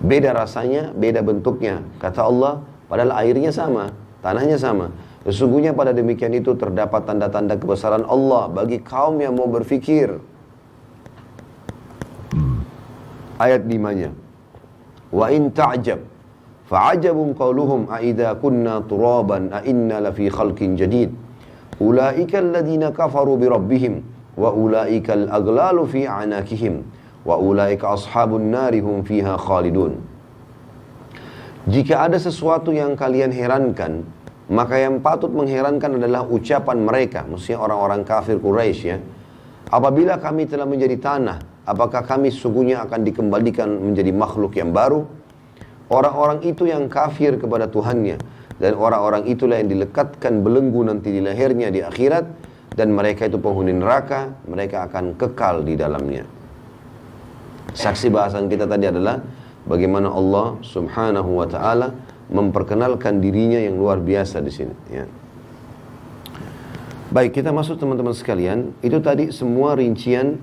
Beda rasanya, beda bentuknya. Kata Allah, padahal airnya sama, tanahnya sama. Sesungguhnya pada demikian itu terdapat tanda-tanda kebesaran Allah bagi kaum yang mau berfikir. Ayat 5-nya. Wa in ta'jab fa'ajabun qawluhum a'idha kunna turaban a'inna lafi khalqin jadid. Ulaika alladhina kafaru bi rabbihim wa ulaika al-aghlalu fi a'nakihim wa ulaika ashabun nari hum fiha khalidun. Jika ada sesuatu yang kalian herankan, maka yang patut mengherankan adalah ucapan mereka, maksudnya orang-orang kafir Quraisy, ya. Apabila kami telah menjadi tanah, apakah kami sesungguhnya akan dikembalikan menjadi makhluk yang baru? Orang-orang itu yang kafir kepada Tuhannya, dan orang-orang itulah yang dilekatkan belenggu nanti di lehernya di akhirat, dan mereka itu penghuni neraka, mereka akan kekal di dalamnya. Saksi bahasan kita tadi adalah bagaimana Allah Subhanahu wa taala memperkenalkan dirinya yang luar biasa di sini, ya. Baik, kita masuk teman-teman sekalian. Itu tadi semua rincian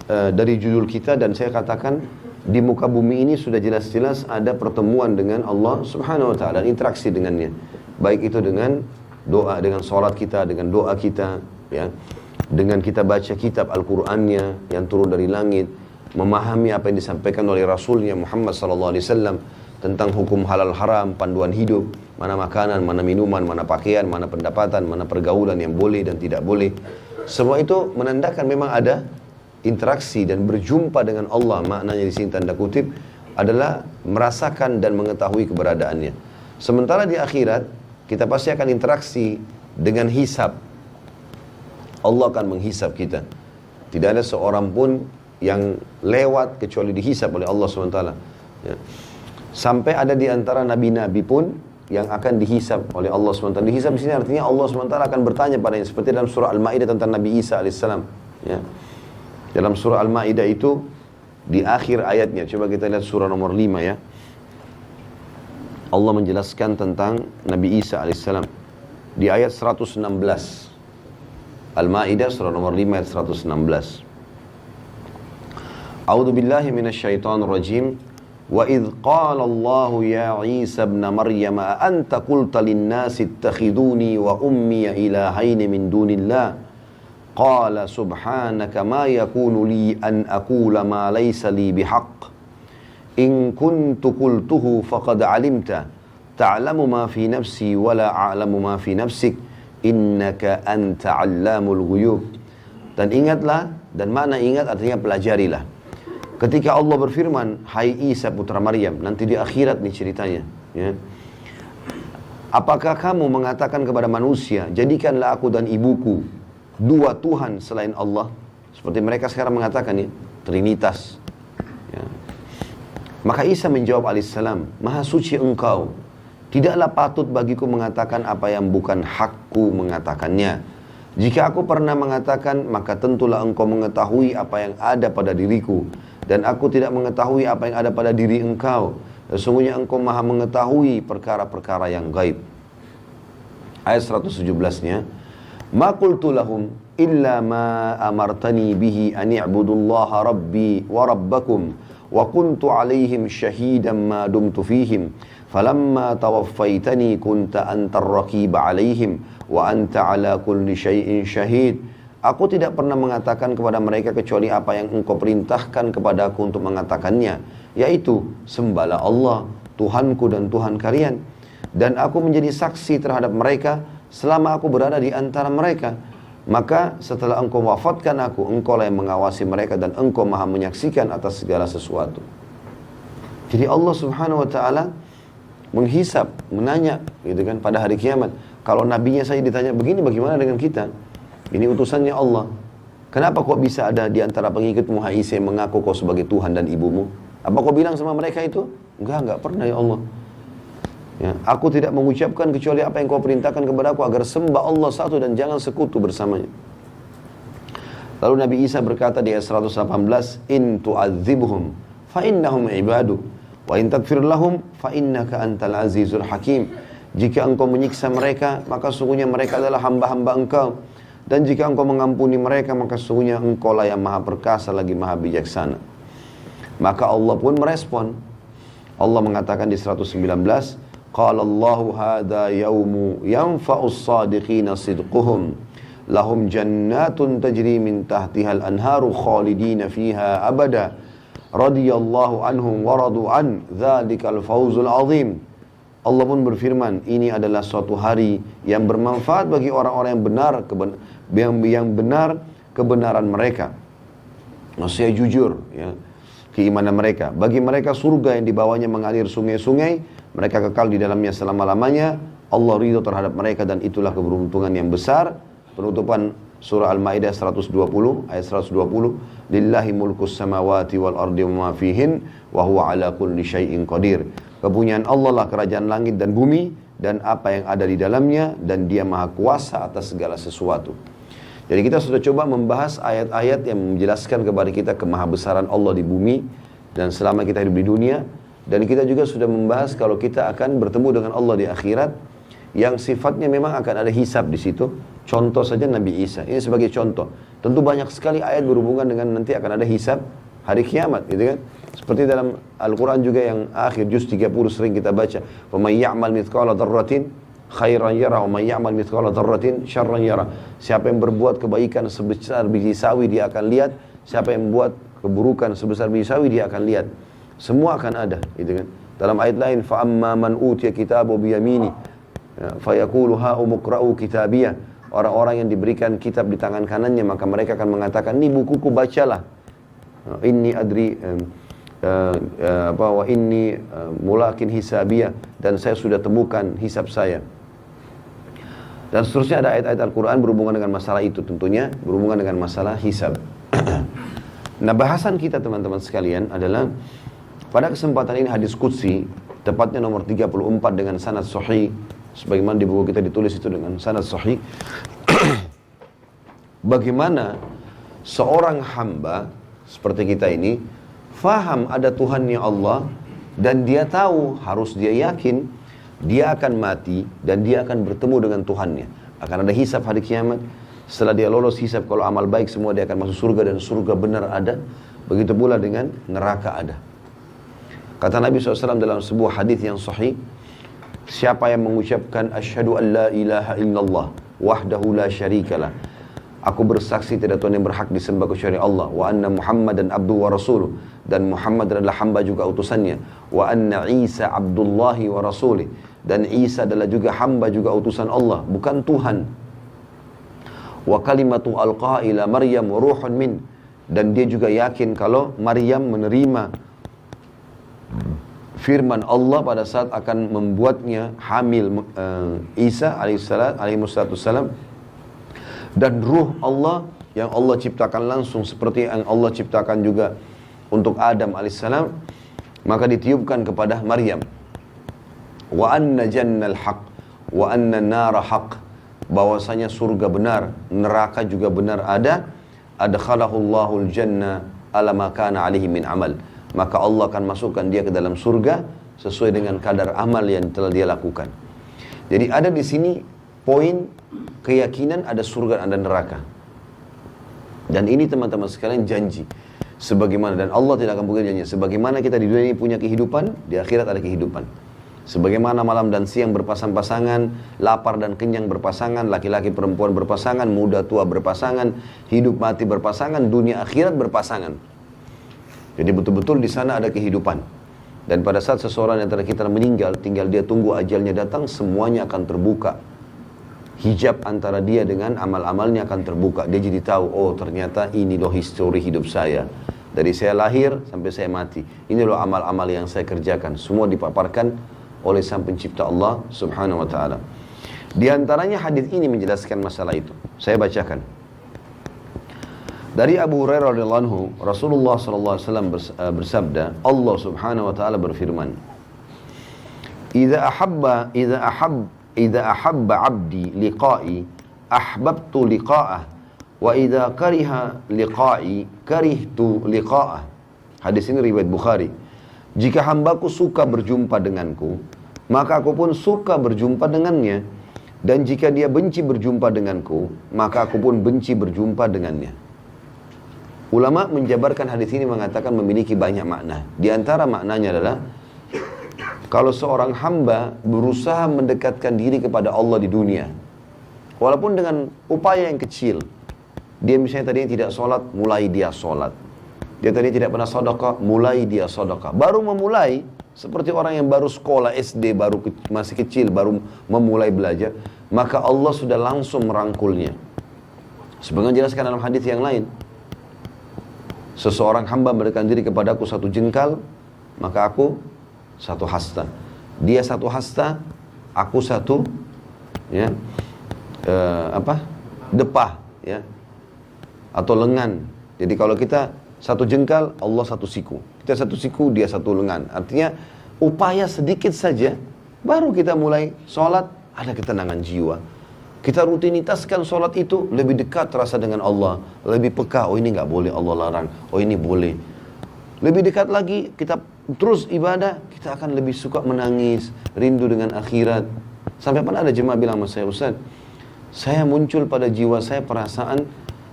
dari judul kita, dan saya katakan di muka bumi ini sudah jelas-jelas ada pertemuan dengan Allah Subhanahu wa taala, interaksi dengannya. Baik itu dengan doa, dengan sholat kita, dengan doa kita, ya. Dengan kita baca kitab Al-Qur'annya yang turun dari langit, memahami apa yang disampaikan oleh Rasulnya Muhammad SAW tentang hukum halal haram, panduan hidup, mana makanan, mana minuman, mana pakaian, mana pendapatan, mana pergaulan yang boleh dan tidak boleh. Semua itu menandakan memang ada interaksi dan berjumpa dengan Allah. Maknanya di sini tanda kutip adalah merasakan dan mengetahui keberadaannya. Sementara di akhirat kita pasti akan interaksi dengan hisab. Allah akan menghisab kita. Tidak ada seorang pun yang lewat kecuali dihisab oleh Allah SWT, ya. Sampai ada di antara nabi-nabi pun yang akan dihisab oleh Allah SWT. Dihisab di sini artinya Allah SWT akan bertanya padanya, seperti dalam surah Al-Maidah tentang Nabi Isa alaihissalam, ya. Dalam surah Al-Maidah itu di akhir ayatnya, coba kita lihat surah nomor 5, ya. Allah menjelaskan tentang Nabi Isa alaihissalam di ayat 116. Al-Maidah surah nomor 5 ayat 116. A'udzu billahi minasyaitonir rajim. Wa idh qala Allah ya Isa ibn Maryam a anta qulta lin-nasi ittakhiduni wa ummi ilahaini min dunillah qala subhanaka ma yakunu li an aqula ma laysa li bihaqq in kuntu qultuhu faqad alimta ta'lamu ma fi nafsi wa la a'lamu ma fi nafsik innaka anta 'allamul ghuyub. Dan ingatlah, dan makna ingat artinya pelajarilah. Ketika Allah berfirman, hai Isa putra Maryam, nanti di akhirat nih ceritanya, ya. Apakah kamu mengatakan kepada manusia, jadikanlah aku dan ibuku dua Tuhan selain Allah? Seperti mereka sekarang mengatakan ya, Trinitas. Ya. Maka Isa menjawab alaihissalam, Maha suci engkau, tidaklah patut bagiku mengatakan apa yang bukan hakku mengatakannya. Jika aku pernah mengatakan, maka tentulah engkau mengetahui apa yang ada pada diriku. Dan aku tidak mengetahui apa yang ada pada diri engkau. Sesungguhnya engkau maha mengetahui perkara-perkara yang gaib. Ayat 117-nya, Ma qultu lahum illa ma amartani bihi an i'budullaha rabbi wa rabbakum wa kuntu alaihim syahidan ma dumtu fihim falamma tawaffaitani kunta antar raqiba alaihim wa anta ala kulli syai'in syahid. Aku tidak pernah mengatakan kepada mereka kecuali apa yang engkau perintahkan kepada aku untuk mengatakannya, yaitu sembahlah Allah, Tuhanku dan Tuhan kalian. Dan aku menjadi saksi terhadap mereka selama aku berada di antara mereka. Maka setelah engkau wafatkan aku, engkau lah yang mengawasi mereka dan engkau maha menyaksikan atas segala sesuatu. Jadi Allah subhanahu wa ta'ala menghisap, menanya gitu kan pada hari kiamat. Kalau nabinya saja ditanya begini, bagaimana dengan kita? Ini utusannya Allah. Kenapa kok bisa ada di antara pengikutmu hai Isa yang mengaku kau sebagai Tuhan dan ibumu? Apa kau bilang sama mereka itu? Enggak pernah ya Allah. Ya, aku tidak mengucapkan kecuali apa yang kau perintahkan kepada aku agar sembah Allah satu dan jangan sekutu bersamanya. Lalu Nabi Isa berkata di ayat 118, In tu'adzibhum fa innahum ibadu wa in taghfir lahum fa innaka antal azizul hakim. Jika engkau menyiksa mereka, maka sesungguhnya mereka adalah hamba-hamba engkau. Dan jika engkau mengampuni mereka, maka sesungguhnya engkau lah yang maha perkasa lagi maha bijaksana. Maka Allah pun merespon. Allah mengatakan di 119, Qala Allahu hadha yawmu yanfa'us sadiqina sidquhum lahum jannatun tajri min tahtihal anharu khalidina fiha abada radiyallahu anhum waradu an dhalikal fawzul azim. Allah pun berfirman, ini adalah suatu hari yang bermanfaat bagi orang-orang yang benar kebenaran mereka. Maksudnya jujur ya, keimanan mereka. Bagi mereka surga yang di bawahnya mengalir sungai-sungai, mereka kekal di dalamnya selama-lamanya. Allah ridho terhadap mereka dan itulah keberuntungan yang besar. Penutupan surah Al-Maidah 120 ayat 120, Lillahi mulkus samawati wal ardi wa ma fihin wa huwa ala kulli syai'in qadir. Kepunyaan Allah lah kerajaan langit dan bumi dan apa yang ada di dalamnya, dan dia maha kuasa atas segala sesuatu. Jadi kita sudah coba membahas ayat-ayat yang menjelaskan kepada kita kemahabesaran Allah di bumi dan selama kita hidup di dunia. Dan kita juga sudah membahas kalau kita akan bertemu dengan Allah di akhirat, yang sifatnya memang akan ada hisab di situ. Contoh saja Nabi Isa, ini sebagai contoh. Tentu banyak sekali ayat berhubungan dengan nanti akan ada hisab hari kiamat, gitu kan? Seperti dalam Al-Quran juga yang akhir juz 30 sering kita baca, wa may ya'mal mithqala dzarratin khairan yara wa may ya'mal mithqala dzarratin syarran yara. Siapa yang berbuat kebaikan sebesar biji sawi dia akan lihat, siapa yang membuat keburukan sebesar biji sawi dia akan lihat. Semua akan ada, gitu kan? Dalam ayat lain, fa amma man utiya kitabahu bi yamini fa yaqulu ha umqra'u kitabiyah. Orang-orang yang diberikan kitab di tangan kanannya, maka mereka akan mengatakan, ini bukuku, bacalah. Inni adri wa inni mulakin hisabiyah, dan saya sudah temukan hisab saya. Dan seterusnya ada ayat-ayat Al-Quran berhubungan dengan masalah itu, tentunya berhubungan dengan masalah hisab. Nah, bahasan kita teman-teman sekalian adalah pada kesempatan ini hadis qudsi, tepatnya nomor 34 dengan sanad sahih, sebagaimana di buku kita ditulis itu dengan sanad sahih. Bagaimana seorang hamba seperti kita ini faham ada Tuhannya Allah, dan dia tahu, harus dia yakin dia akan mati dan dia akan bertemu dengan Tuhannya. Akan ada hisab hari kiamat. Setelah dia lolos hisab, kalau amal baik semua, dia akan masuk surga dan surga benar ada. Begitu pula dengan neraka ada. Kata Nabi SAW dalam sebuah hadis yang sahih, siapa yang mengucapkan asyhadu an la ilaha illallah wahdahu la syarikalah, aku bersaksi tidak Tuhan yang berhak disembah kecuali Allah, wa anna Muhammadan abduhu wa rasuluh, dan Muhammad adalah hamba juga utusannya, wa anna Isa abdullahi wa rasulih, dan Isa adalah juga hamba juga utusan Allah, bukan Tuhan. Wa kalimatu alqaha ila Maryam ruhun min, dan dia juga yakin kalau Maryam menerima firman Allah pada saat akan membuatnya hamil Isa alaihissalam, dan ruh Allah yang Allah ciptakan langsung seperti yang Allah ciptakan juga untuk Adam alaihissalam, maka ditiupkan kepada Maryam, wa anna jannal haq wa anna nara haq, bahwasanya surga benar, neraka juga benar ada, adkhalahullahu al-jannah ala ma kana alaihi min amal, maka Allah akan masukkan dia ke dalam surga sesuai dengan kadar amal yang telah dia lakukan. Jadi ada di sini poin keyakinan ada surga dan ada neraka. Dan ini teman-teman sekalian janji. Sebagaimana, dan Allah tidak akan pukul janji, sebagaimana kita di dunia ini punya kehidupan, di akhirat ada kehidupan. Sebagaimana malam dan siang berpasang-pasangan, lapar dan kenyang berpasangan, laki-laki perempuan berpasangan, muda tua berpasangan, hidup mati berpasangan, dunia akhirat berpasangan. Jadi betul-betul di sana ada kehidupan. Dan pada saat seseorang yang antara kita meninggal, tinggal dia tunggu ajalnya datang, semuanya akan terbuka. Hijab antara dia dengan amal-amalnya akan terbuka. Dia jadi tahu, oh ternyata ini loh histori hidup saya. Dari saya lahir sampai saya mati. Ini loh amal-amal yang saya kerjakan. Semua dipaparkan oleh Sang Pencipta Allah Subhanahu wa Ta'ala. Di antaranya hadis ini menjelaskan masalah itu. Saya bacakan. Dari Abu Hurairah radhiyallahu anhu, Rasulullah sallallahu alaihi wasallam bersabda, Allah Subhanahu wa Ta'ala berfirman, "Idza ahabba 'abdi liqa'i, ahbabtu liqa'ah, wa idza kariha liqa'i, karihtu liqa'ah." Hadis ini riwayat Bukhari. Jika hambaku suka berjumpa denganku, maka aku pun suka berjumpa dengannya. Dan jika dia benci berjumpa denganku, maka aku pun benci berjumpa dengannya. Ulama menjabarkan hadis ini mengatakan memiliki banyak makna. Di antara maknanya adalah kalau seorang hamba berusaha mendekatkan diri kepada Allah di dunia, walaupun dengan upaya yang kecil, dia misalnya tadinya tidak sholat, mulai dia sholat. Dia tadinya tidak pernah sedekah, mulai dia sedekah. Baru memulai, seperti orang yang baru sekolah SD, masih kecil, baru memulai belajar, maka Allah sudah langsung merangkulnya. Sebagaimana jelaskan dalam hadis yang lain, seseorang hamba mendekatkan diri kepadaku satu jengkal, maka aku satu hasta. Dia satu hasta, aku satu depah, ya, atau lengan. Jadi kalau kita satu jengkal, Allah satu siku. Kita satu siku, dia satu lengan. Artinya upaya sedikit saja, baru kita mulai sholat, ada ketenangan jiwa. Kita rutinitaskan sholat itu, lebih dekat terasa dengan Allah, lebih peka, oh ini nggak boleh Allah larang, oh ini boleh. Lebih dekat lagi, kita terus ibadah, kita akan lebih suka menangis, rindu dengan akhirat. Sampai pernah ada jemaah bilang sama saya, Ustaz, saya muncul pada jiwa saya perasaan,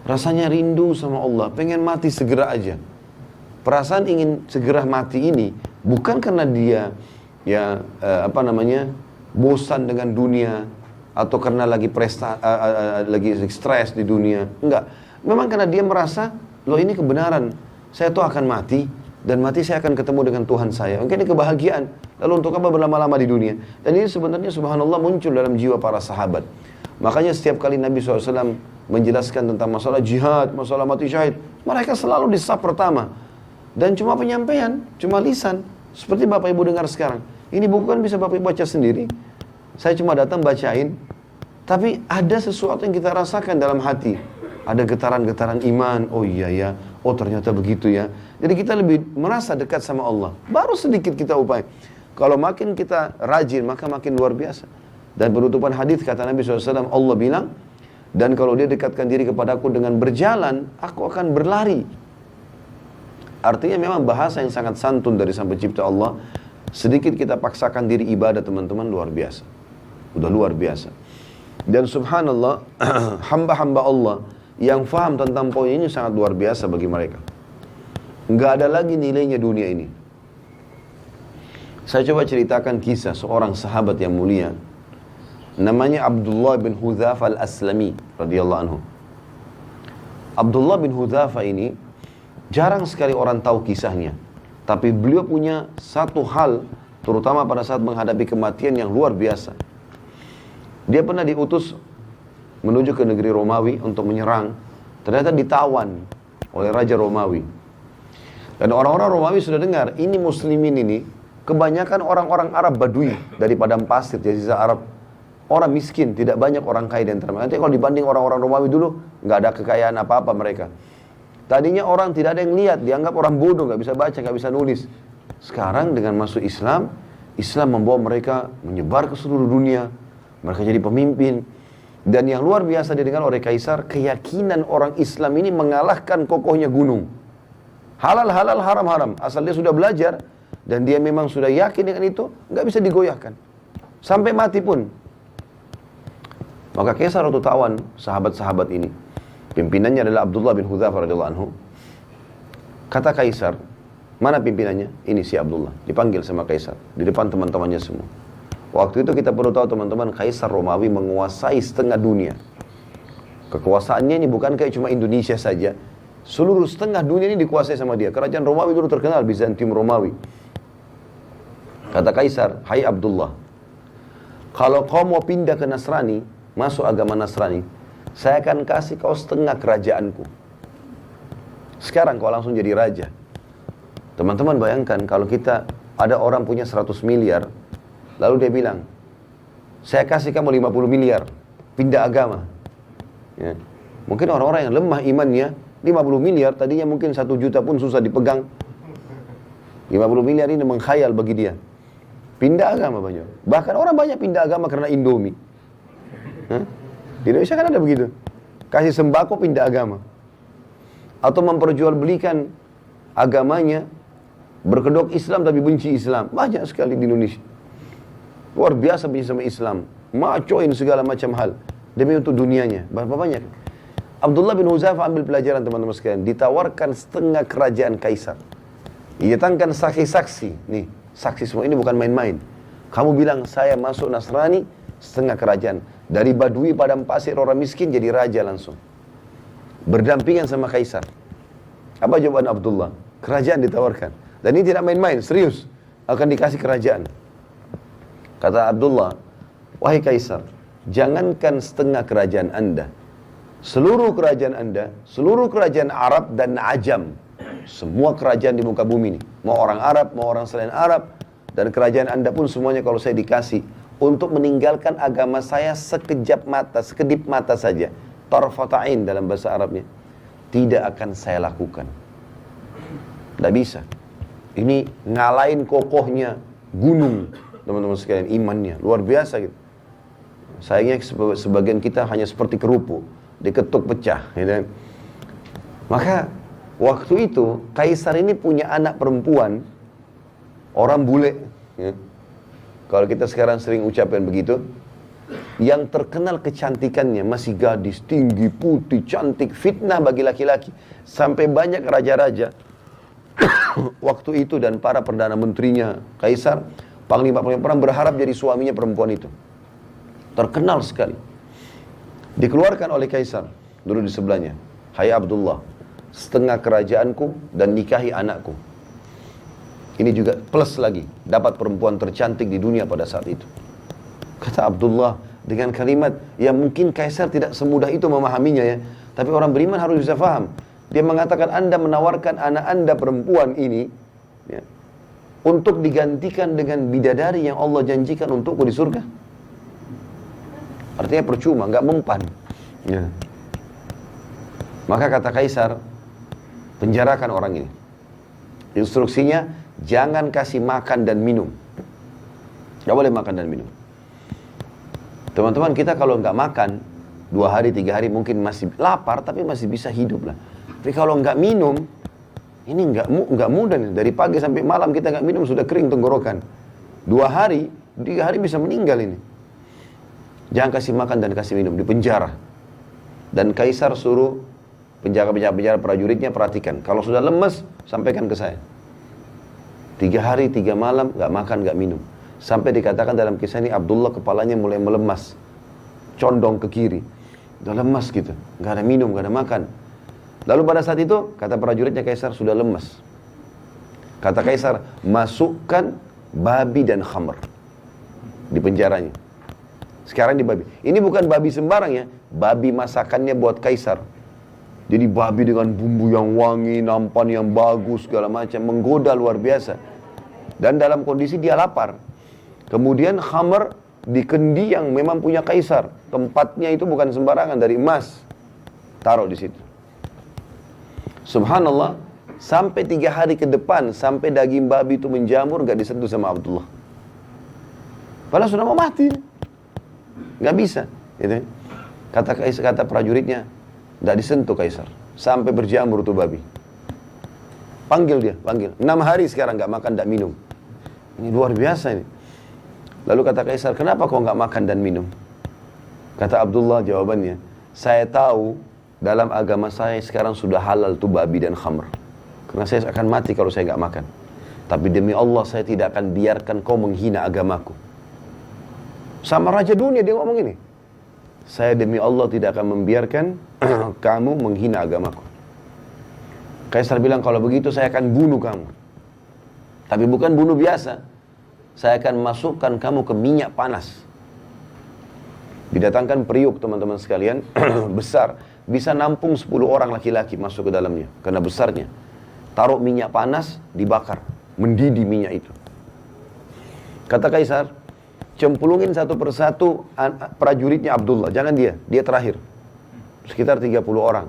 rasanya rindu sama Allah, pengen mati segera aja. Perasaan ingin segera mati ini, bukan karena dia, bosan dengan dunia, atau karena lagi stres di dunia. Enggak. Memang karena dia merasa, loh ini kebenaran. Saya tuh akan mati, dan mati saya akan ketemu dengan Tuhan saya. Mungkin ini kebahagiaan. Lalu untuk apa berlama-lama di dunia? Dan ini sebenarnya subhanallah muncul dalam jiwa para sahabat. Makanya setiap kali Nabi SAW menjelaskan tentang masalah jihad, masalah mati syahid, mereka selalu di saf pertama. Dan cuma penyampaian, cuma lisan. Seperti Bapak Ibu dengar sekarang. Ini buku kan bisa Bapak Ibu baca sendiri. Saya cuma datang bacain, tapi ada sesuatu yang kita rasakan dalam hati. Ada getaran-getaran iman, oh iya ya, oh ternyata begitu ya. Jadi kita lebih merasa dekat sama Allah. Baru sedikit kita upaya. Kalau makin kita rajin, maka makin luar biasa. Dan penutupan hadis kata Nabi SAW, Allah bilang, dan kalau dia dekatkan diri kepadaku dengan berjalan, aku akan berlari. Artinya memang bahasa yang sangat santun dari Sang Pencipta Allah. Sedikit kita paksakan diri ibadah teman-teman, luar biasa. Udah luar biasa. Dan subhanallah, hamba-hamba Allah yang faham tentang poin ini sangat luar biasa bagi mereka. Nggak ada lagi nilainya dunia ini. Saya coba ceritakan kisah seorang sahabat yang mulia. Namanya Abdullah bin Hudzafa al-Aslami radhiyallahu anhu. Abdullah bin Hudzafa ini jarang sekali orang tahu kisahnya. Tapi beliau punya satu hal, terutama pada saat menghadapi kematian, yang luar biasa. Dia pernah diutus menuju ke negeri Romawi untuk menyerang. Ternyata ditawan. oleh Raja Romawi. Dan orang-orang Romawi sudah dengar, ini muslimin ini, kebanyakan orang-orang Arab Badui dari padang pasir, jazirah Arab. Orang miskin, tidak banyak orang kaya di antara mereka. Nanti kalau dibanding orang-orang Romawi dulu, nggak ada kekayaan apa-apa mereka. Tadinya orang tidak ada yang lihat, dianggap orang bodoh, nggak bisa baca, nggak bisa nulis. Sekarang dengan masuk Islam, Islam membawa mereka menyebar ke seluruh dunia. Mereka jadi pemimpin. Dan yang luar biasa didengar oleh Kaisar, keyakinan orang Islam ini mengalahkan kokohnya gunung. Halal, halal, haram, haram. Asal dia sudah belajar, dan dia memang sudah yakin dengan itu, nggak bisa digoyahkan. Sampai mati pun. Maka Kaisar waktu tawan sahabat-sahabat ini, pimpinannya adalah Abdullah bin Hudzafah radhiyallahu anhu. Kata Kaisar, mana pimpinannya? Ini si Abdullah. Dipanggil sama Kaisar di depan teman-temannya semua. Waktu itu kita perlu tahu teman-teman, Kaisar Romawi menguasai setengah dunia. Kekuasaannya ini bukan kayak cuma Indonesia saja. Seluruh setengah dunia ini dikuasai sama dia. Kerajaan Romawi dulu terkenal, Bizantium Romawi. Kata Kaisar, hai Abdullah, kalau kau mau pindah ke Nasrani, masuk agama Nasrani, saya akan kasih kau setengah kerajaanku. Sekarang kau langsung jadi raja. Teman-teman bayangkan kalau kita ada orang punya 100 miliar, lalu dia bilang, saya kasih kamu 50 miliar, pindah agama. Ya. Mungkin orang-orang yang lemah imannya, 50 miliar tadinya mungkin 1 juta pun susah dipegang. 50 miliar ini mengkhayal bagi dia. Pindah agama banyak. Bahkan orang banyak pindah agama karena Indomie. Di Indonesia kan ada begitu. Kasih sembako pindah agama. Atau memperjualbelikan agamanya, berkedok Islam tapi benci Islam. Banyak sekali di Indonesia. Luar biasa benci sama Islam. Macoin segala macam hal. Demi untuk dunianya. Berapa banyak? Abdullah bin Hudzafah ambil pelajaran teman-teman sekalian. Ditawarkan setengah kerajaan Kaisar. Datangkan saksi-saksi. Nih, saksi semua ini bukan main-main. Kamu bilang saya masuk Nasrani, setengah kerajaan. Dari Badui padang pasir orang miskin jadi raja langsung. Berdampingan sama Kaisar. Apa jawaban Abdullah? Kerajaan ditawarkan. Dan ini tidak main-main, serius. Akan dikasih kerajaan. Kata Abdullah, wahai Kaisar, jangankan setengah kerajaan Anda. Seluruh kerajaan Anda, seluruh kerajaan Arab dan Ajam. Semua kerajaan di muka bumi ini. Mau orang Arab, mau orang selain Arab. Dan kerajaan Anda pun semuanya kalau saya dikasih. Untuk meninggalkan agama saya sekejap mata, sekedip mata saja. Tarfata'in dalam bahasa Arabnya. Tidak akan saya lakukan. Tidak bisa. Ini ngalahin kokohnya gunung. Teman-teman sekalian, imannya. Luar biasa gitu. Sayangnya sebagian kita hanya seperti kerupuk. Diketuk pecah. Gitu. Maka waktu itu Kaisar ini punya anak perempuan. Orang bule. Ya. Kalau kita sekarang sering ucapkan begitu, yang terkenal kecantikannya, masih gadis, tinggi, putih, cantik, fitnah bagi laki-laki. Sampai banyak raja-raja waktu itu dan para perdana menterinya, Kaisar, panglima-panglima perang berharap jadi suaminya perempuan itu. Terkenal sekali. Dikeluarkan oleh Kaisar, dulu di sebelahnya. Hai Abdullah, setengah kerajaanku dan nikahi anakku. Ini juga plus lagi, dapat perempuan tercantik di dunia pada saat itu. Kata Abdullah dengan kalimat yang mungkin Kaisar tidak semudah itu memahaminya ya. Tapi orang beriman harus bisa faham. Dia mengatakan Anda menawarkan anak Anda perempuan ini ya, untuk digantikan dengan bidadari yang Allah janjikan untukku di surga. Artinya percuma, nggak mempan. Ya. Maka kata Kaisar, penjarakan orang ini. Instruksinya, jangan kasih makan dan minum. Gak boleh makan dan minum. Teman-teman, kita kalau nggak makan 2 hari, 3 hari mungkin masih lapar, tapi masih bisa hidup lah. Tapi kalau nggak minum, ini nggak mudah nih. Dari pagi sampai malam kita nggak minum sudah kering tenggorokan. 2 hari, 3 hari bisa meninggal ini. Jangan kasih makan dan kasih minum, di penjara. Dan Kaisar suruh penjaga-penjaga prajuritnya perhatikan. Kalau sudah lemes, sampaikan ke saya. 3 hari, 3 malam, gak makan, gak minum. Sampai dikatakan dalam kisah ini, Abdullah kepalanya mulai melemas. Condong ke kiri. Udah lemas gitu. Gak ada minum, gak ada makan. Lalu pada saat itu, kata prajuritnya Kaisar, sudah lemas. Kata Kaisar, masukkan babi dan khamr di penjaranya. Sekarang di babi. Ini bukan babi sembarang ya. Babi masakannya buat Kaisar. Jadi babi dengan bumbu yang wangi, nampan yang bagus, segala macam, menggoda luar biasa. Dan dalam kondisi dia lapar. Kemudian khamr di kendi yang memang punya kaisar. Tempatnya itu bukan sembarangan, dari emas. Taruh di situ. Subhanallah, sampai 3 hari ke depan, sampai daging babi itu menjamur, gak disentuh sama Abdullah. Padahal sudah mau mati. Gak bisa. Gitu. Kata prajuritnya, gak disentuh kaisar. Sampai berjamur tuh babi. Panggil dia, panggil. 6 hari sekarang gak makan, gak minum. Ini luar biasa ini. Lalu kata kaisar, kenapa kau gak makan dan minum? Kata Abdullah jawabannya, saya tahu dalam agama saya sekarang sudah halal tuh babi dan khamr. Karena saya akan mati kalau saya gak makan. Tapi demi Allah saya tidak akan biarkan kau menghina agamaku. Sama raja dunia dia ngomong ini. Saya demi Allah tidak akan membiarkan kamu menghina agamaku. Kaisar bilang, kalau begitu saya akan bunuh kamu. Tapi bukan bunuh biasa. Saya akan masukkan kamu ke minyak panas. Didatangkan periuk teman-teman sekalian, besar. Bisa nampung 10 orang laki-laki masuk ke dalamnya. Karena besarnya. Taruh minyak panas, dibakar. Mendidih minyak itu. Kata kaisar, cemplungin satu persatu prajuritnya Abdullah. Jangan dia terakhir. Sekitar 30 orang.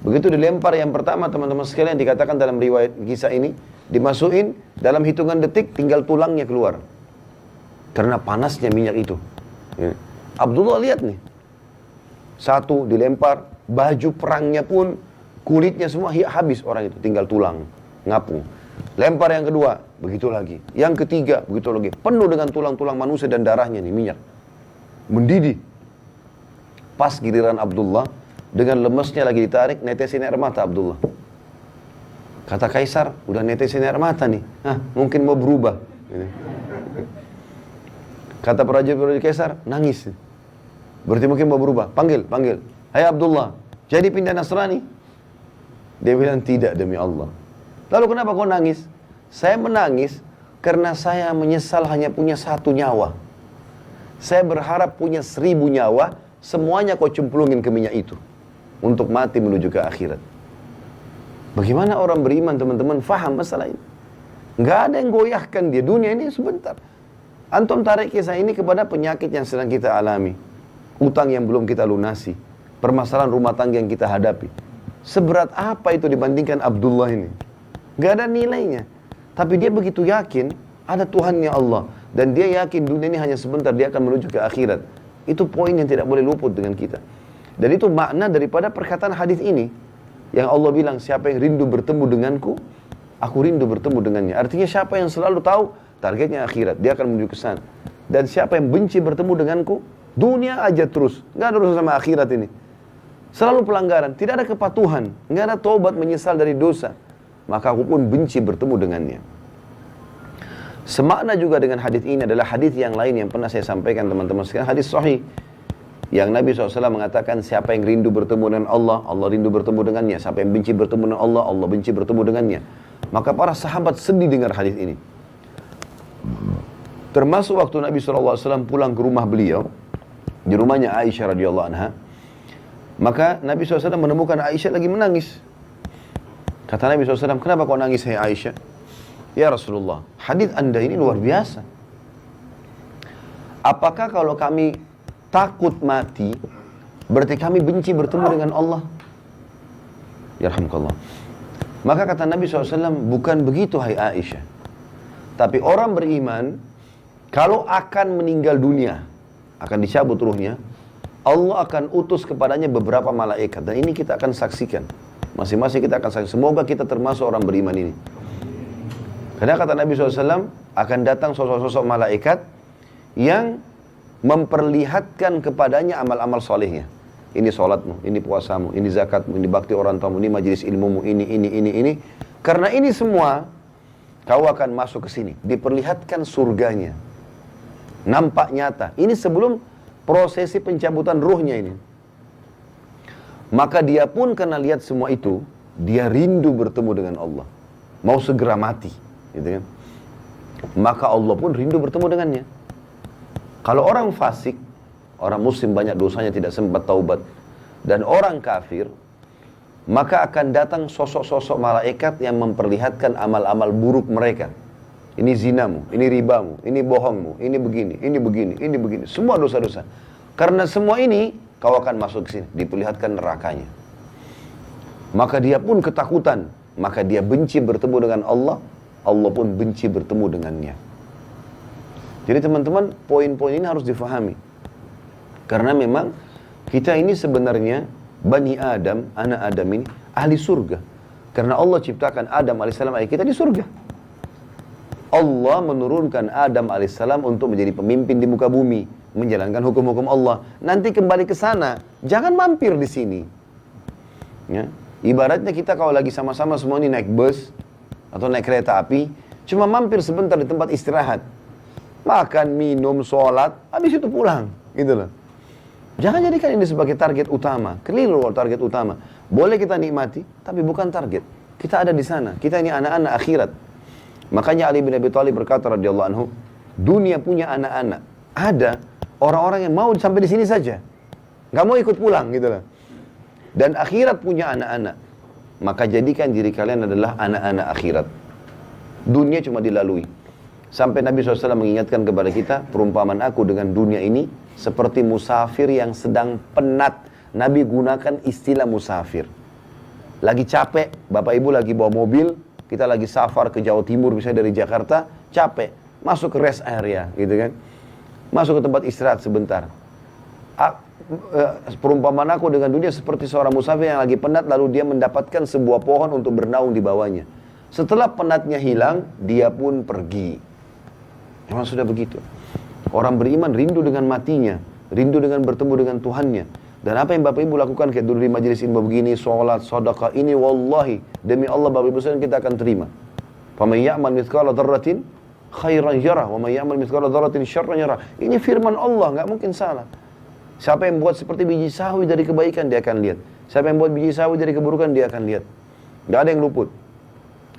Begitu dilempar yang pertama teman-teman sekalian, dikatakan dalam riwayat kisah ini, dimasukin dalam hitungan detik tinggal tulangnya keluar. Karena panasnya minyak itu. Ya. Abdullah lihat nih. Satu dilempar, baju perangnya pun, kulitnya semua habis orang itu. Tinggal tulang, ngapung. Lempar yang kedua, begitu lagi. Yang ketiga, begitu lagi. Penuh dengan tulang-tulang manusia dan darahnya nih, minyak. Mendidih. Pas giliran Abdullah, dengan lemesnya lagi ditarik, netesin air mata Abdullah. Kata kaisar, udah netesin air mata nih. Mungkin mau berubah. Kata prajurit kaisar, nangis. Berarti mungkin mau berubah. Panggil. Hai Abdullah, jadi pindah Nasrani? Dia bilang, tidak demi Allah. Lalu kenapa kau nangis? Saya menangis karena saya menyesal hanya punya 1 nyawa. Saya berharap punya 1000 nyawa, semuanya kau cemplungin ke minyak itu. Untuk mati menuju ke akhirat. Bagaimana orang beriman teman-teman faham masalah ini? Nggak ada yang goyahkan dia. Dunia ini sebentar. Antum tarik kisah ini kepada penyakit yang sedang kita alami. Utang yang belum kita lunasi. Permasalahan rumah tangga yang kita hadapi. Seberat apa itu dibandingkan Abdullah ini? Nggak ada nilainya. Tapi dia begitu yakin ada Tuhannya Allah. Dan dia yakin dunia ini hanya sebentar, dia akan menuju ke akhirat. Itu poin yang tidak boleh luput dengan kita. Dan itu makna daripada perkataan hadis ini. Yang Allah bilang, siapa yang rindu bertemu denganku, aku rindu bertemu dengannya. Artinya siapa yang selalu tahu targetnya akhirat, dia akan menuju ke sana. Dan siapa yang benci bertemu denganku, dunia aja terus. Nggak ada urusan sama akhirat ini. Selalu pelanggaran, tidak ada kepatuhan, nggak ada taubat menyesal dari dosa. Maka aku pun benci bertemu dengannya. Semakna juga dengan hadis ini adalah hadis yang lain yang pernah saya sampaikan teman-teman sekalian, hadis sahih. Yang Nabi SAW mengatakan, siapa yang rindu bertemu dengan Allah, Allah rindu bertemu dengannya. Siapa yang benci bertemu dengan Allah, Allah benci bertemu dengannya. Maka para sahabat sedih dengar hadis ini. Termasuk waktu Nabi SAW pulang ke rumah beliau, di rumahnya Aisyah radhiyallahu anha. Maka Nabi SAW menemukan Aisyah lagi menangis. Kata Nabi SAW, kenapa kau nangis hai Aisyah? Ya Rasulullah, hadis anda ini luar biasa. Apakah kalau kami takut mati, berarti kami benci bertemu dengan Allah? Yarhamkallah. Maka kata Nabi SAW, bukan begitu hai Aisyah. Tapi orang beriman, kalau akan meninggal dunia, akan dicabut ruhnya, Allah akan utus kepadanya beberapa malaikat. Dan ini kita akan saksikan. Masing-masing kita akan saksikan. Semoga kita termasuk orang beriman ini. Karena kata Nabi SAW, akan datang sosok-sosok malaikat yang memperlihatkan kepadanya amal-amal solehnya. Ini sholatmu, ini puasamu, ini zakatmu, ini bakti orang tuamu, ini majelis ilmumu, ini. Karena ini semua, kau akan masuk ke sini. Diperlihatkan surganya. Nampak nyata. Ini sebelum prosesi pencabutan ruhnya ini. Maka dia pun karena lihat semua itu, dia rindu bertemu dengan Allah. Mau segera mati. Gitu kan? Maka Allah pun rindu bertemu dengannya. Kalau orang fasik, orang muslim banyak dosanya tidak sempat taubat, dan orang kafir, maka akan datang sosok-sosok malaikat yang memperlihatkan amal-amal buruk mereka. Ini zinamu, ini ribamu, ini bohongmu, ini begini, ini begini, ini begini. Semua dosa-dosa. Karena semua ini kau akan masuk ke sini, diperlihatkan nerakanya. Maka dia pun ketakutan, maka dia benci bertemu dengan Allah, Allah pun benci bertemu dengannya. Jadi teman-teman, poin-poin ini harus difahami. Karena memang kita ini sebenarnya Bani Adam, anak Adam ini ahli surga. Karena Allah ciptakan Adam alaihissalam ayah kita di surga. Allah menurunkan Adam alaihissalam untuk menjadi pemimpin di muka bumi, menjalankan hukum-hukum Allah. Nanti kembali ke sana, jangan mampir di sini. Ya. Ibaratnya kita kalau lagi sama-sama semua ini naik bus atau naik kereta api, cuma mampir sebentar di tempat istirahat, makan, minum, sholat, habis itu pulang, gitu loh. Jangan jadikan ini sebagai target utama. Keliru target utama. Boleh kita nikmati, tapi bukan target. Kita ada di sana. Kita ini anak-anak akhirat. Makanya Ali bin Abi Thalib berkata radhiyallahu anhu, dunia punya anak-anak. Ada orang-orang yang mau sampai di sini saja, nggak mau ikut pulang, gitu loh. Dan akhirat punya anak-anak. Maka jadikan diri kalian adalah anak-anak akhirat. Dunia cuma dilalui. Sampai Nabi SAW mengingatkan kepada kita, perumpamaan aku dengan dunia ini seperti musafir yang sedang penat. Nabi gunakan istilah musafir. Lagi capek, Bapak Ibu lagi bawa mobil, kita lagi safar ke Jawa Timur, misalnya dari Jakarta, capek, masuk ke rest area, gitu kan. Masuk ke tempat istirahat sebentar. Perumpamaan aku dengan dunia seperti seorang musafir yang lagi penat, lalu dia mendapatkan sebuah pohon untuk bernaung di bawahnya. Setelah penatnya hilang, dia pun pergi. Memang sudah begitu. Orang beriman rindu dengan matinya, rindu dengan bertemu dengan Tuhannya. Dan apa yang Bapak Ibu lakukan kayak dulu di majelis ilmu begini, sholat, sedekah, ini wallahi, demi Allah Bapak Ibu sekalian kita akan terima. Faman ya'mal mithqala dzarratin khairan yarah, wa may ya'mal mithqala dzarratin syarran yarah. Ini firman Allah, enggak mungkin salah. Siapa yang buat seperti biji sawi dari kebaikan, dia akan lihat. Siapa yang buat biji sawi dari keburukan, dia akan lihat. Enggak ada yang luput.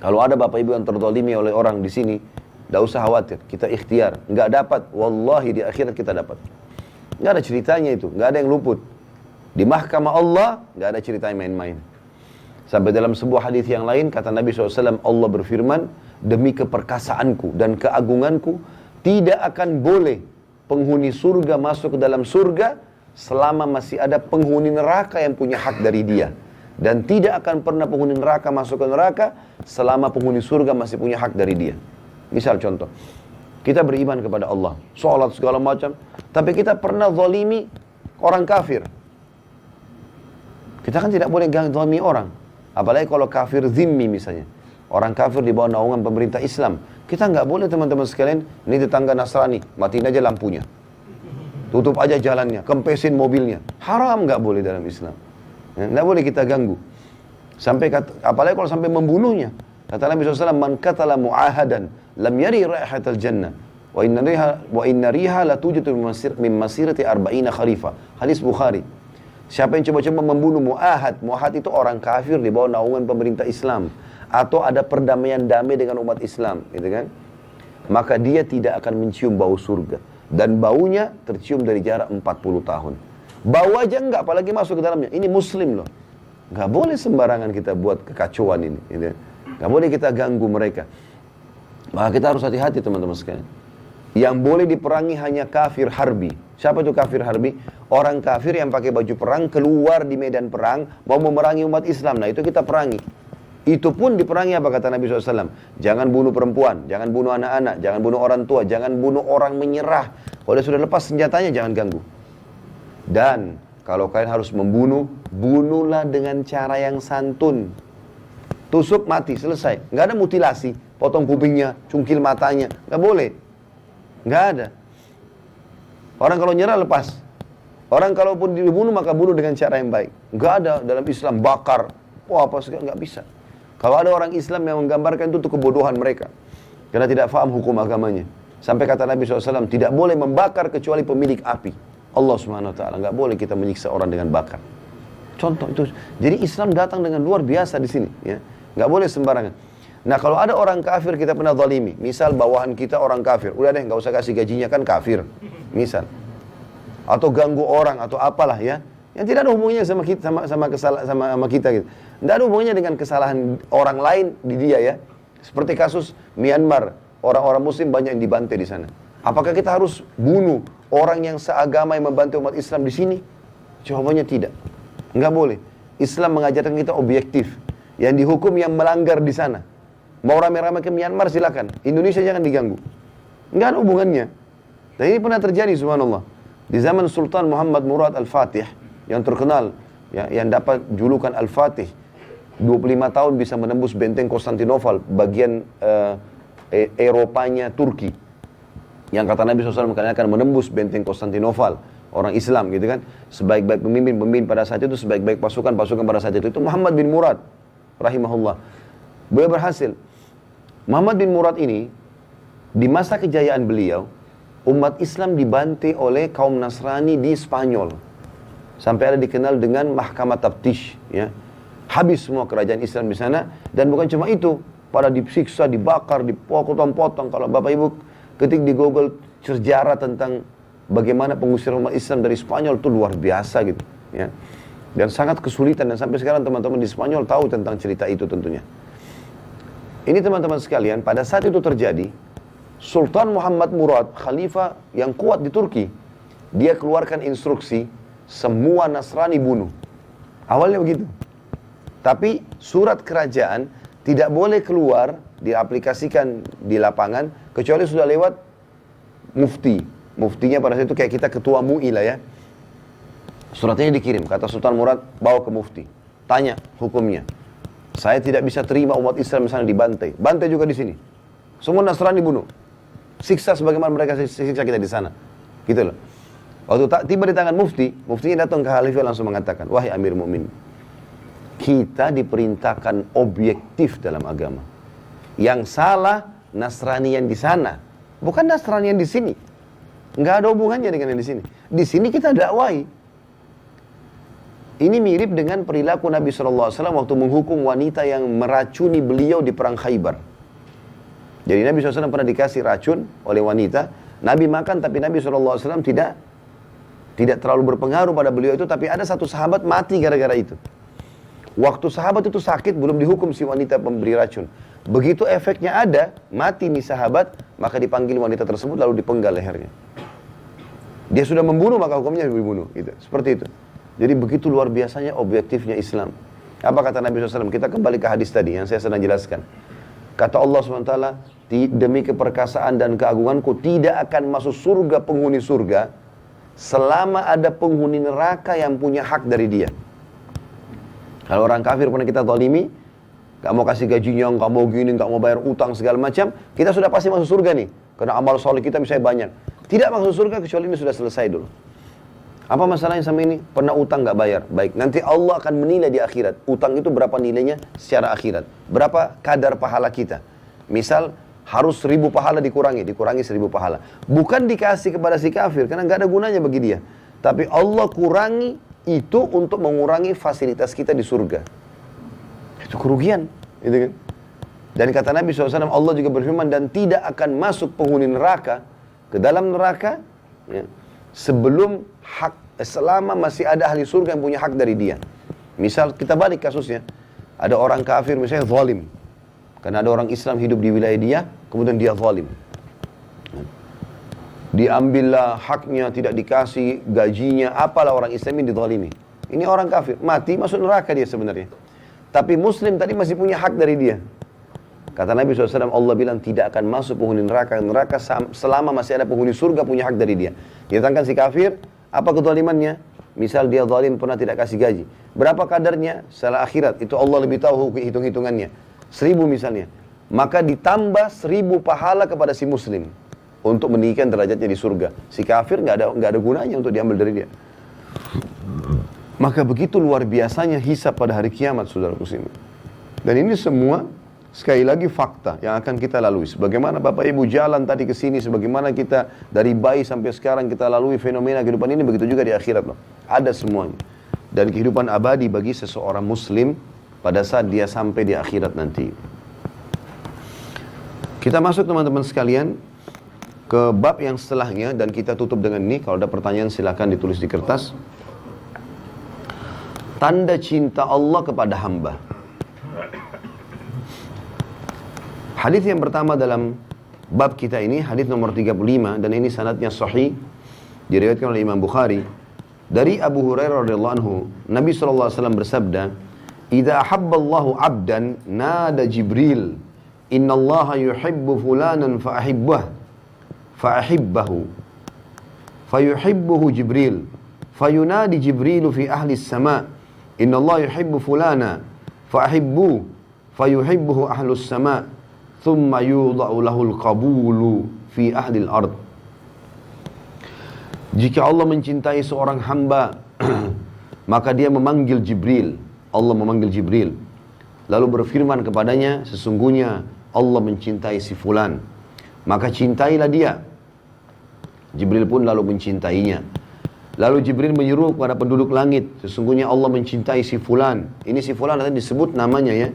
Kalau ada Bapak Ibu yang terzalimi oleh orang di sini, enggak usah khawatir, kita ikhtiar. Enggak dapat, wallahi di akhirat kita dapat. Enggak ada ceritanya itu, enggak ada yang luput. Di mahkamah Allah, enggak ada ceritanya main-main. Sampai dalam sebuah hadis yang lain, kata Nabi SAW, Allah berfirman, demi keperkasaanku dan keagunganku, tidak akan boleh penghuni surga masuk ke dalam surga, selama masih ada penghuni neraka yang punya hak dari dia. Dan tidak akan pernah penghuni neraka masuk ke neraka, selama penghuni surga masih punya hak dari dia. Misal contoh, kita beriman kepada Allah, sholat segala macam, tapi kita pernah zalimi orang kafir. Kita kan tidak boleh zalimi orang. Apalagi kalau kafir zimmi misalnya. Orang kafir di bawah naungan pemerintah Islam. Kita nggak boleh teman-teman sekalian, ini tetangga Nasrani, matiin aja lampunya. Tutup aja jalannya, kempesin mobilnya. Haram nggak boleh dalam Islam. Nggak boleh kita ganggu. Apalagi kalau sampai membunuhnya. Kata Nabi SAW, man qatala mu'ahadan lam yari raihatal jannah. Wa inna riha la tujitu min masirati arba'ina kharifah. Hadis Bukhari. Siapa yang coba-coba membunuh mu'ahad itu orang kafir di bawah naungan pemerintah Islam, atau ada perdamaian damai dengan umat Islam, gitu kan? Maka dia tidak akan mencium bau surga, dan baunya tercium dari jarak 40 tahun. Bau aja enggak, apalagi masuk ke dalamnya. Ini muslim loh. Enggak boleh sembarangan kita buat kekacauan ini, gitu. Enggak boleh kita ganggu mereka. Maka kita harus hati-hati teman-teman sekalian. Yang boleh diperangi hanya kafir harbi. Siapa itu kafir harbi? Orang kafir yang pakai baju perang keluar di medan perang mau memerangi umat Islam. Nah itu kita perangi. Itu pun diperangi apa kata Nabi SAW? Jangan bunuh perempuan, jangan bunuh anak-anak, jangan bunuh orang tua, jangan bunuh orang menyerah. Kalau dia sudah lepas senjatanya jangan ganggu. Dan kalau kalian harus membunuh, bunuhlah dengan cara yang santun. Tusuk mati, selesai. Nggak ada mutilasi, potong kupingnya, cungkil matanya, nggak boleh. Nggak ada. Orang kalau nyerah lepas. Orang kalaupun dibunuh maka bunuh dengan cara yang baik. Nggak ada dalam Islam bakar. Wah apa segala, nggak bisa. Kalau ada orang Islam yang menggambarkan itu kebodohan mereka. Karena tidak faham hukum agamanya. Sampai kata Nabi SAW, tidak boleh membakar kecuali pemilik api. Allah SWT, nggak boleh kita menyiksa orang dengan bakar. Contoh itu. Jadi Islam datang dengan luar biasa di sini. Ya. Nggak boleh sembarangan. Nah kalau ada orang kafir kita pernah zalimi, misal bawahan kita orang kafir, udah deh nggak usah kasih gajinya kan kafir, misal, atau ganggu orang atau apalah ya, Yang tidak ada hubungannya sama kita, sama kita gitu. Tidak ada hubungannya dengan kesalahan orang lain di dia ya. Seperti kasus Myanmar, orang-orang muslim banyak yang dibantai di sana. Apakah kita harus bunuh orang yang seagama yang membantu umat Islam di sini? Jawabannya tidak. Enggak boleh. Islam mengajarkan kita objektif. Yang dihukum yang melanggar di sana. Mau rame-rame ke Myanmar silakan. Indonesia jangan diganggu. Enggak ada hubungannya. Dan ini pernah terjadi subhanallah. Di zaman Sultan Muhammad Murad Al-Fatih yang terkenal, ya, yang dapat julukan Al-Fatih, 25 tahun bisa menembus benteng Konstantinopel, bagian Eropanya Turki. Yang kata Nabi SAW kalian akan menembus benteng Konstantinopel, orang Islam gitu kan. Sebaik-baik pemimpin pada saat itu, sebaik-baik pasukan pada saat itu Muhammad bin Murad rahimahullah. Beliau berhasil. Muhammad bin Murad ini, di masa kejayaan beliau, umat Islam dibantai oleh kaum Nasrani di Spanyol. Sampai ada dikenal dengan Mahkamah Taftish, ya. Habis semua kerajaan Islam di sana, dan bukan cuma itu, pada disiksa, dibakar, dipotong-potong. Kalau Bapak Ibu ketik di Google sejarah tentang bagaimana pengusiran umat Islam dari Spanyol, itu luar biasa gitu, ya. Dan sangat kesulitan, dan sampai sekarang teman-teman di Spanyol tahu tentang cerita itu tentunya. Ini teman-teman sekalian, pada saat itu terjadi, Sultan Muhammad Murad, khalifah yang kuat di Turki, dia keluarkan instruksi, semua Nasrani bunuh. Awalnya begitu. Tapi surat kerajaan tidak boleh keluar, diaplikasikan di lapangan, kecuali sudah lewat mufti. Muftinya pada saat itu kayak kita ketua MUI lah ya. Suratnya dikirim, kata Sultan Murad, bawa ke mufti. Tanya hukumnya. Saya tidak bisa terima umat Islam misalnya dibantai. Bantai juga di sini. Semua Nasrani bunuh. Siksa sebagaimana mereka siksa kita di sana. Gitu loh. Waktu tiba di tangan mufti, muftinya datang ke khalifah langsung mengatakan, wahai Amir Mu'min, kita diperintahkan objektif dalam agama. Yang salah Nasranian di sana, bukan Nasranian di sini. Nggak ada hubungannya dengan yang di sini. Di sini kita dakwai. Ini mirip dengan perilaku Nabi SAW waktu menghukum wanita yang meracuni beliau di perang Khaybar. Jadi Nabi SAW pernah dikasih racun oleh wanita. Nabi makan, tapi Nabi SAW tidak terlalu berpengaruh pada beliau itu. Tapi ada satu sahabat mati gara-gara itu. Waktu sahabat itu sakit, belum dihukum si wanita pemberi racun. Begitu efeknya ada, mati nih sahabat, maka dipanggil wanita tersebut lalu dipenggal lehernya. Dia sudah membunuh, maka hukumnya dibunuh. Gitu. Seperti itu. Jadi begitu luar biasanya objektifnya Islam. Apa kata Nabi SAW? Kita kembali ke hadis tadi yang saya sedang jelaskan. Kata Allah SWT, demi keperkasaan dan keagunganku tidak akan masuk surga penghuni surga selama ada penghuni neraka yang punya hak dari dia. Kalau orang kafir pernah kita zalimi, gak mau kasih gajinya, gak mau gini, gak mau bayar utang segala macam, kita sudah pasti masuk surga nih. Karena amal soleh kita misalnya banyak. Tidak masuk surga kecuali ini sudah selesai dulu. Apa masalahnya sama ini? Pernah utang gak bayar? Baik, nanti Allah akan menilai di akhirat. Utang itu berapa nilainya secara akhirat? Berapa kadar pahala kita? Misal, harus 1000 pahala dikurangi 1000 pahala. Bukan dikasih kepada si kafir, karena gak ada gunanya bagi dia. Tapi Allah kurangi itu untuk mengurangi fasilitas kita di surga. Itu kerugian. Gitu kan? Dan kata Nabi SAW, Allah juga berfirman, dan tidak akan masuk penghuni neraka ke dalam neraka, ya, sebelum selama masih ada ahli surga yang punya hak dari dia. Misal kita balik kasusnya, ada orang kafir misalnya zalim, karena ada orang Islam hidup di wilayah dia, kemudian dia zalim, diambillah haknya, tidak dikasih gajinya, apalah orang Islam ini dizalimi. Ini orang kafir, mati masuk neraka dia sebenarnya. Tapi Muslim tadi masih punya hak dari dia. Kata Nabi SAW, Allah bilang tidak akan masuk penghuni neraka selama masih ada penghuni surga punya hak dari dia. Ditangkan si kafir, apa kezalimannya? Misal dia zalim pernah tidak kasih gaji. Berapa kadarnya? Setelah akhirat, itu Allah lebih tahu hitung-hitungannya. 1000 misalnya. Maka ditambah 1000 pahala kepada si Muslim untuk meninggikan derajatnya di surga. Si kafir nggak ada gunanya untuk diambil dari dia. Maka begitu luar biasanya hisab pada hari kiamat, saudara muslim. Dan ini semua sekali lagi fakta yang akan kita lalui. Sebagaimana Bapak Ibu jalan tadi ke sini, sebagaimana kita dari bayi sampai sekarang kita lalui fenomena kehidupan ini, begitu juga di akhirat loh. Ada semuanya. Dan kehidupan abadi bagi seseorang muslim pada saat dia sampai di akhirat nanti. Kita masuk teman-teman sekalian ke bab yang setelahnya dan kita tutup dengan ini. Kalau ada pertanyaan silakan ditulis di kertas. tanda cinta Allah kepada hamba. Hadis yang pertama dalam bab kita ini, hadis nomor 35, dan ini sanadnya sahih, diriwayatkan oleh Imam Bukhari. Dari Abu Hurairah radhiyallahu anhu, Nabi SAW bersabda, "Idza ahabballahu 'abdan nada Jibril, innallaha yuhibbu fulanan fa'ahibbahu. Fayuhibbuhu Jibril, fayunadi Jibrilu fi ahli as-sama', innallaha yuhibbu fulana fa'ahibbuhu, fayuhibbuhu ahlus sama', thumma yudha'u lahul qabulu fi ahli al-ard." Jika Allah mencintai seorang hamba, maka dia memanggil Jibril. Allah memanggil Jibril, lalu berfirman kepadanya, sesungguhnya Allah mencintai si fulan, maka cintailah dia. Jibril pun lalu mencintainya. Lalu Jibril menyuruh kepada penduduk langit, sesungguhnya Allah mencintai si fulan. Ini si fulan nanti disebut namanya ya.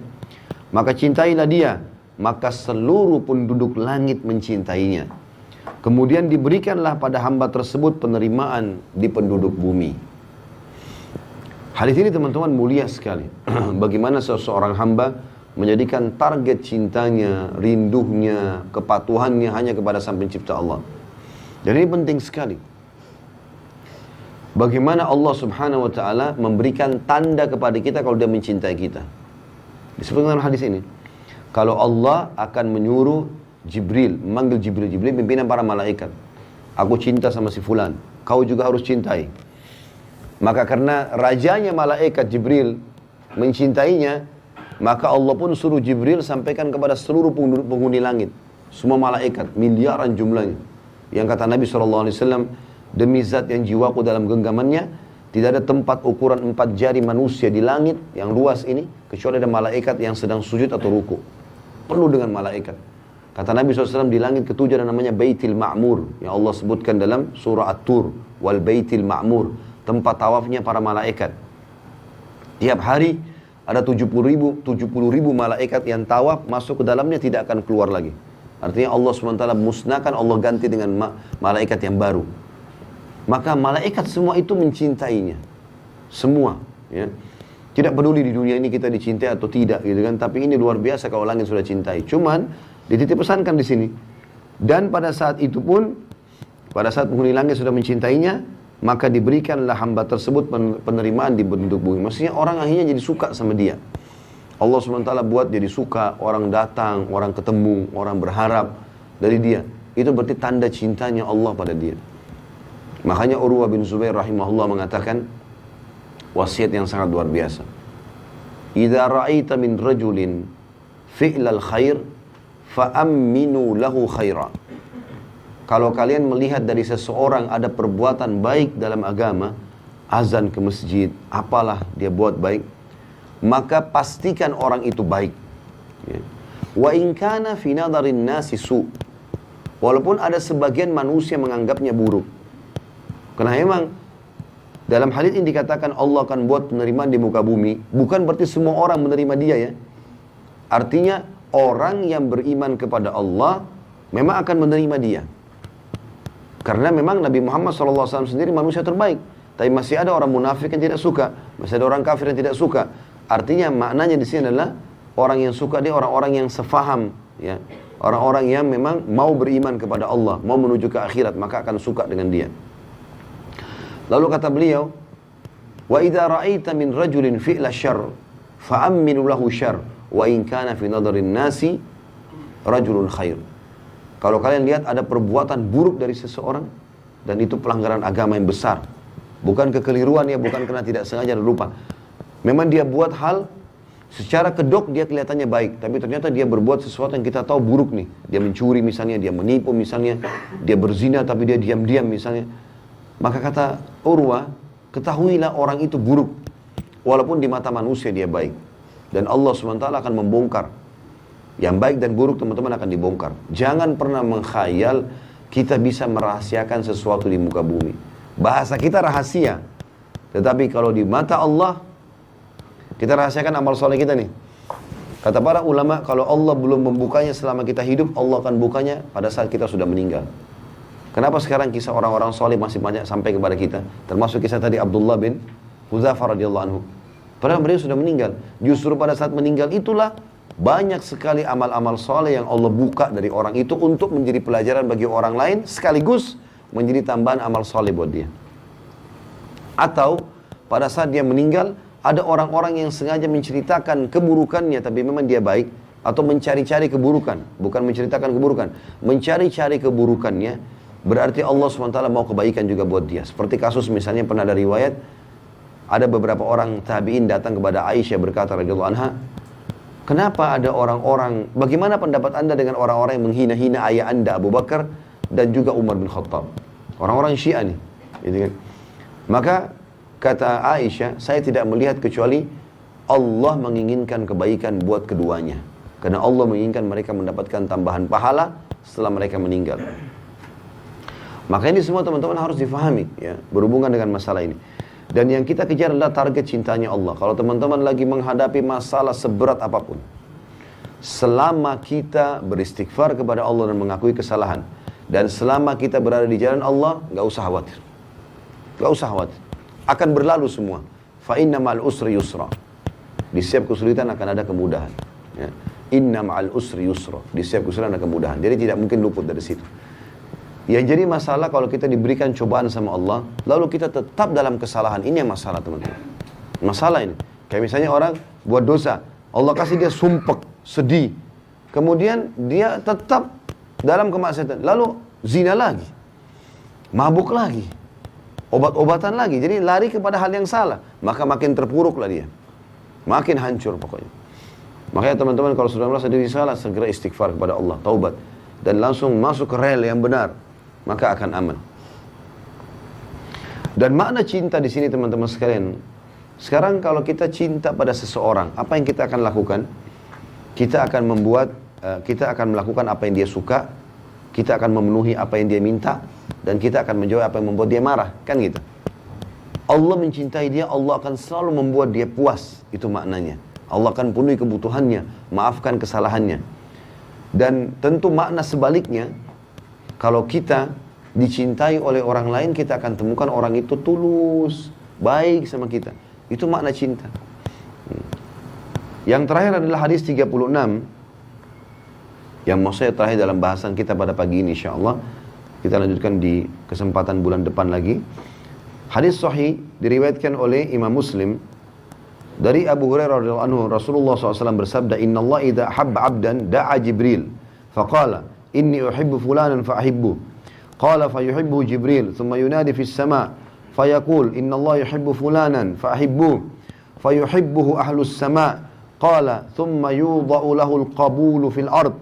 Maka cintailah dia, maka seluruh penduduk langit mencintainya. Kemudian diberikanlah pada hamba tersebut penerimaan di penduduk bumi. Hadis ini teman-teman mulia sekali. Bagaimana seseorang hamba menjadikan target cintanya, rindunya, kepatuhannya hanya kepada Sang Pencipta Allah. Dan ini penting sekali. Bagaimana Allah Subhanahu wa taala memberikan tanda kepada kita kalau dia mencintai kita. Disebutkan dalam hadis ini, kalau Allah akan menyuruh Jibril, memanggil Jibril, Jibril pimpinan para malaikat. Aku cinta sama si fulan, kau juga harus cintai. Maka karena rajanya malaikat Jibril mencintainya, maka Allah pun suruh Jibril sampaikan kepada seluruh penghuni langit. Semua malaikat, miliaran jumlahnya. Yang kata Nabi SAW, demi zat yang jiwaku dalam genggamannya, tidak ada tempat ukuran 4 jari manusia di langit yang luas ini, kecuali ada malaikat yang sedang sujud atau ruku. Penuh dengan malaikat. Kata Nabi SAW, di langit ketujuh ada namanya Baitil Ma'mur, yang Allah sebutkan dalam surah At-Tur, wal Baitil Ma'mur, tempat tawafnya para malaikat. Tiap hari ada 70 ribu malaikat yang tawaf, masuk ke dalamnya tidak akan keluar lagi. Artinya Allah SWT musnahkan, Allah ganti dengan malaikat yang baru. Maka malaikat semua itu mencintainya. Semua. Ya. Tidak peduli di dunia ini kita dicintai atau tidak, gitu kan. Tapi ini luar biasa kalau langit sudah cintai. Cuman dititip pesankan di sini. Dan pada saat itu pun, pada saat penghuni langit sudah mencintainya, maka diberikanlah hamba tersebut penerimaan di bentuk bumi. Maksudnya orang akhirnya jadi suka sama dia. Allah SWT buat jadi suka, orang datang, orang ketemu, orang berharap dari dia. Itu berarti tanda cintanya Allah pada dia. Makanya Urwah bin Zubair rahimahullah mengatakan wasiat yang sangat luar biasa. Idza ra'aita min rajulin fi'lal khair fa'amminu lahu khaira. Kalau kalian melihat dari seseorang ada perbuatan baik dalam agama, azan ke masjid, apalah dia buat baik, maka pastikan orang itu baik. Ya. Wa in kana fi nadarin nasi su. Walaupun ada sebagian manusia menganggapnya buruk. Karena memang dalam hadis ini dikatakan Allah akan buat penerimaan di muka bumi, bukan berarti semua orang menerima dia ya. Artinya orang yang beriman kepada Allah memang akan menerima dia. Karena memang Nabi Muhammad SAW sendiri manusia terbaik. Tapi masih ada orang munafik yang tidak suka, masih ada orang kafir yang tidak suka. Artinya maknanya di sini adalah orang yang suka dia orang-orang yang sefaham, ya. Orang-orang yang memang mau beriman kepada Allah, mau menuju ke akhirat, maka akan suka dengan dia. Lalu kata beliau, wa idza ra'aita min rajulin fi'la syarr fa'amminu lahu syarr wa in kana fi nadarin nasi rajulun khair. Kalau kalian lihat ada perbuatan buruk dari seseorang dan itu pelanggaran agama yang besar, bukan kekeliruan ya, bukan karena tidak sengaja dan lupa. Memang dia buat hal secara kedok dia kelihatannya baik, tapi ternyata dia berbuat sesuatu yang kita tahu buruk nih. Dia mencuri misalnya, dia menipu misalnya, dia berzina tapi dia diam-diam misalnya. Maka kata Urwah, ketahuilah orang itu buruk, walaupun di mata manusia dia baik. Dan Allah SWT akan membongkar. Yang baik dan buruk teman-teman akan dibongkar. Jangan pernah mengkhayal kita bisa merahasiakan sesuatu di muka bumi. Bahasa kita rahasia, tetapi kalau di mata Allah, kita rahasiakan amal soleh kita nih. Kata para ulama, kalau Allah belum membukanya selama kita hidup, Allah akan bukanya pada saat kita sudah meninggal. Kenapa sekarang kisah orang-orang soleh masih banyak sampai kepada kita? Termasuk kisah tadi Abdullah bin Hudzafah radhiyallahu anhu. Padahal beliau sudah meninggal. Justru pada saat meninggal itulah banyak sekali amal-amal soleh yang Allah buka dari orang itu untuk menjadi pelajaran bagi orang lain, sekaligus menjadi tambahan amal soleh buat dia. Atau pada saat dia meninggal, ada orang-orang yang sengaja menceritakan keburukannya, tapi memang dia baik, atau mencari-cari keburukan, bukan menceritakan keburukan, mencari-cari keburukannya, berarti Allah SWT mau kebaikan juga buat dia. Seperti kasus misalnya pernah ada riwayat, ada beberapa orang tabi'in datang kepada Aisyah berkata radhiyallahu anha, kenapa ada orang-orang, bagaimana pendapat anda dengan orang-orang yang menghina-hina ayah anda Abu Bakar dan juga Umar bin Khattab? Orang-orang Syiah nih, gitu kan. Maka kata Aisyah, saya tidak melihat kecuali Allah menginginkan kebaikan buat keduanya. Karena Allah menginginkan mereka mendapatkan tambahan pahala setelah mereka meninggal. Maka ini semua teman-teman harus difahami ya, berhubungan dengan masalah ini. Dan yang kita kejar adalah target cintanya Allah. Kalau teman-teman lagi menghadapi masalah seberat apapun, selama kita beristighfar kepada Allah dan mengakui kesalahan, dan selama kita berada di jalan Allah, gak usah khawatir. Gak usah khawatir. Akan berlalu semua. Fa inna ma'al usri yusra. Di setiap kesulitan akan ada kemudahan. Ya. Inna ma'al usri yusra. Di setiap kesulitan ada kemudahan. Jadi tidak mungkin luput dari situ. Yang jadi masalah kalau kita diberikan cobaan sama Allah, lalu kita tetap dalam kesalahan. Ini yang masalah teman-teman. Masalah ini. Kayak misalnya orang buat dosa. Allah kasih dia sumpek, sedih. Kemudian dia tetap dalam kemaksiatan. Lalu zina lagi. Mabuk lagi. Obat-obatan lagi. Jadi lari kepada hal yang salah. Maka makin terpuruklah dia. Makin hancur pokoknya. Makanya teman-teman kalau sudah merasa diri salah, segera istighfar kepada Allah, taubat. Dan langsung masuk ke rel yang benar. Maka akan aman. Dan makna cinta di sini teman-teman sekalian. Sekarang kalau kita cinta pada seseorang, apa yang kita akan lakukan? Kita akan melakukan apa yang dia suka. Kita akan memenuhi apa yang dia minta. Dan kita akan menjawab apa yang membuat dia marah. Kan gitu. Allah mencintai dia, Allah akan selalu membuat dia puas. Itu maknanya. Allah akan penuhi kebutuhannya, maafkan kesalahannya. Dan tentu makna sebaliknya, kalau kita dicintai oleh orang lain, kita akan temukan orang itu tulus, baik sama kita. Itu makna cinta. Yang terakhir adalah hadis 36, yang mau saya terakhir dalam bahasan kita pada pagi ini insyaAllah. Kita lanjutkan di kesempatan bulan depan lagi. Hadis sahih diriwayatkan oleh Imam Muslim dari Abu Hurairah radhiyallahu anhu, Rasulullah SAW bersabda, Inna Allah idha habba abdan da'a Jibril faqala inni uhibbu fulanan fa'ahibbu qala fayuhibbu Jibril thumma yunadi fis sama fayaqul inna Allah yuhibbu fulanan fa'ahibbu fayuhibbuhu ahlus sama qala thumma yudha'u lahu al-qabulu fil ard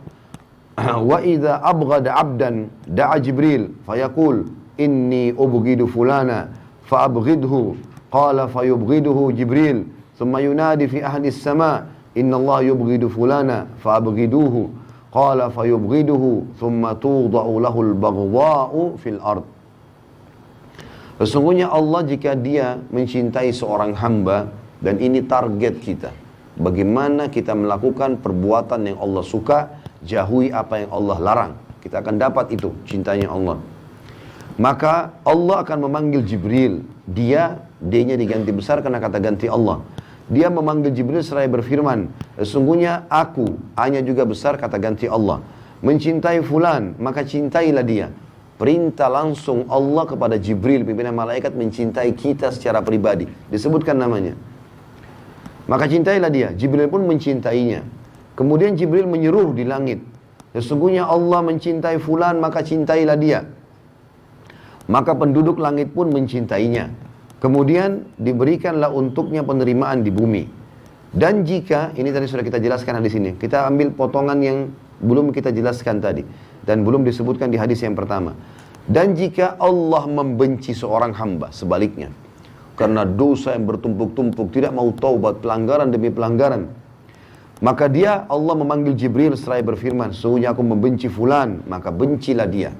wa idha abghada abdan da'a Jibril fayaqul inni ubghidu fulana fa'abghidhu qala fayubghiduhu Jibril thumma yunadi fi ahli as-sama inna Allah yubghidu fulana fa'abghiduhu qala fayubghiduhu thumma tudha'u lahu al-baghdha'u fil ard. Sesungguhnya Allah jika dia mencintai seorang hamba, dan ini target kita, bagaimana kita melakukan perbuatan yang Allah suka, jauhi apa yang Allah larang, kita akan dapat itu cintanya Allah. Maka Allah akan memanggil Jibril. D-nya diganti besar karena kata ganti Allah. Dia memanggil Jibril seraya berfirman, sesungguhnya aku, A-nya juga besar kata ganti Allah, mencintai fulan, maka cintailah dia. Perintah langsung Allah kepada Jibril, pimpinan malaikat, mencintai kita secara pribadi. Disebutkan namanya. Maka cintailah dia. Jibril pun mencintainya. Kemudian Jibril menyeru di langit, sesungguhnya Allah mencintai fulan, maka cintailah dia. Maka penduduk langit pun mencintainya. Kemudian diberikanlah untuknya penerimaan di bumi. Dan jika, ini tadi sudah kita jelaskan di sini, kita ambil potongan yang belum kita jelaskan tadi, dan belum disebutkan di hadis yang pertama. Dan jika Allah membenci seorang hamba, sebaliknya, karena dosa yang bertumpuk-tumpuk, tidak mau taubat, pelanggaran demi pelanggaran, maka Allah memanggil Jibril seraya berfirman, sesungguhnya aku membenci fulan, maka bencilah dia.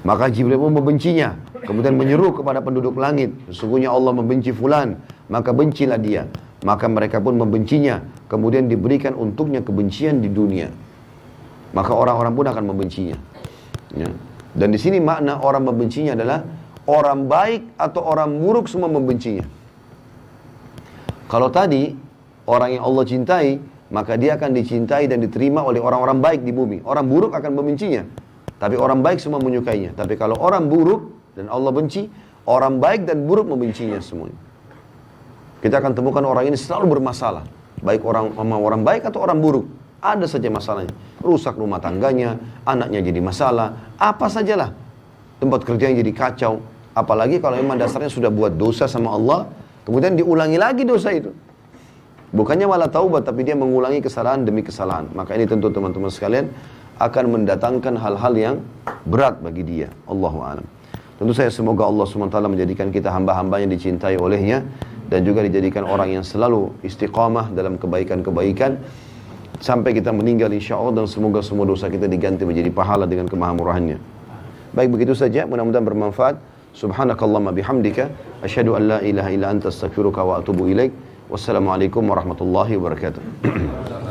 Maka Jibril pun membencinya. Kemudian menyeru kepada penduduk langit, sesungguhnya Allah membenci fulan, maka bencilah dia. Maka mereka pun membencinya. Kemudian diberikan untuknya kebencian di dunia. Maka orang-orang pun akan membencinya. Ya. Dan di sini makna orang membencinya adalah orang baik atau orang buruk semua membencinya. Kalau tadi orang yang Allah cintai, maka dia akan dicintai dan diterima oleh orang-orang baik di bumi. Orang buruk akan membencinya, tapi orang baik semua menyukainya. Tapi kalau orang buruk dan Allah benci, orang baik dan buruk membencinya semuanya. Kita akan temukan orang ini selalu bermasalah, baik orang baik atau orang buruk. Ada saja masalahnya, rusak rumah tangganya, anaknya jadi masalah, apa sajalah. Tempat kerjanya jadi kacau. Apalagi kalau memang dasarnya sudah buat dosa sama Allah, kemudian diulangi lagi dosa itu. Bukannya malah taubat, tapi dia mengulangi kesalahan demi kesalahan. Maka ini tentu teman-teman sekalian akan mendatangkan hal-hal yang berat bagi dia. Allahu a'lam. Tentu saya semoga Allah SWT menjadikan kita hamba-hamba yang dicintai olehnya, dan juga dijadikan orang yang selalu istiqamah dalam kebaikan-kebaikan sampai kita meninggal insya Allah, dan semoga semua dosa kita diganti menjadi pahala dengan kemahamurahannya. Baik, begitu saja, mudah-mudahan bermanfaat. Subhanakallahumma bihamdika asyhadu an la ilaha illa anta astaghfiruka wa atubu ilaik. Wassalamualaikum warahmatullahi wabarakatuh.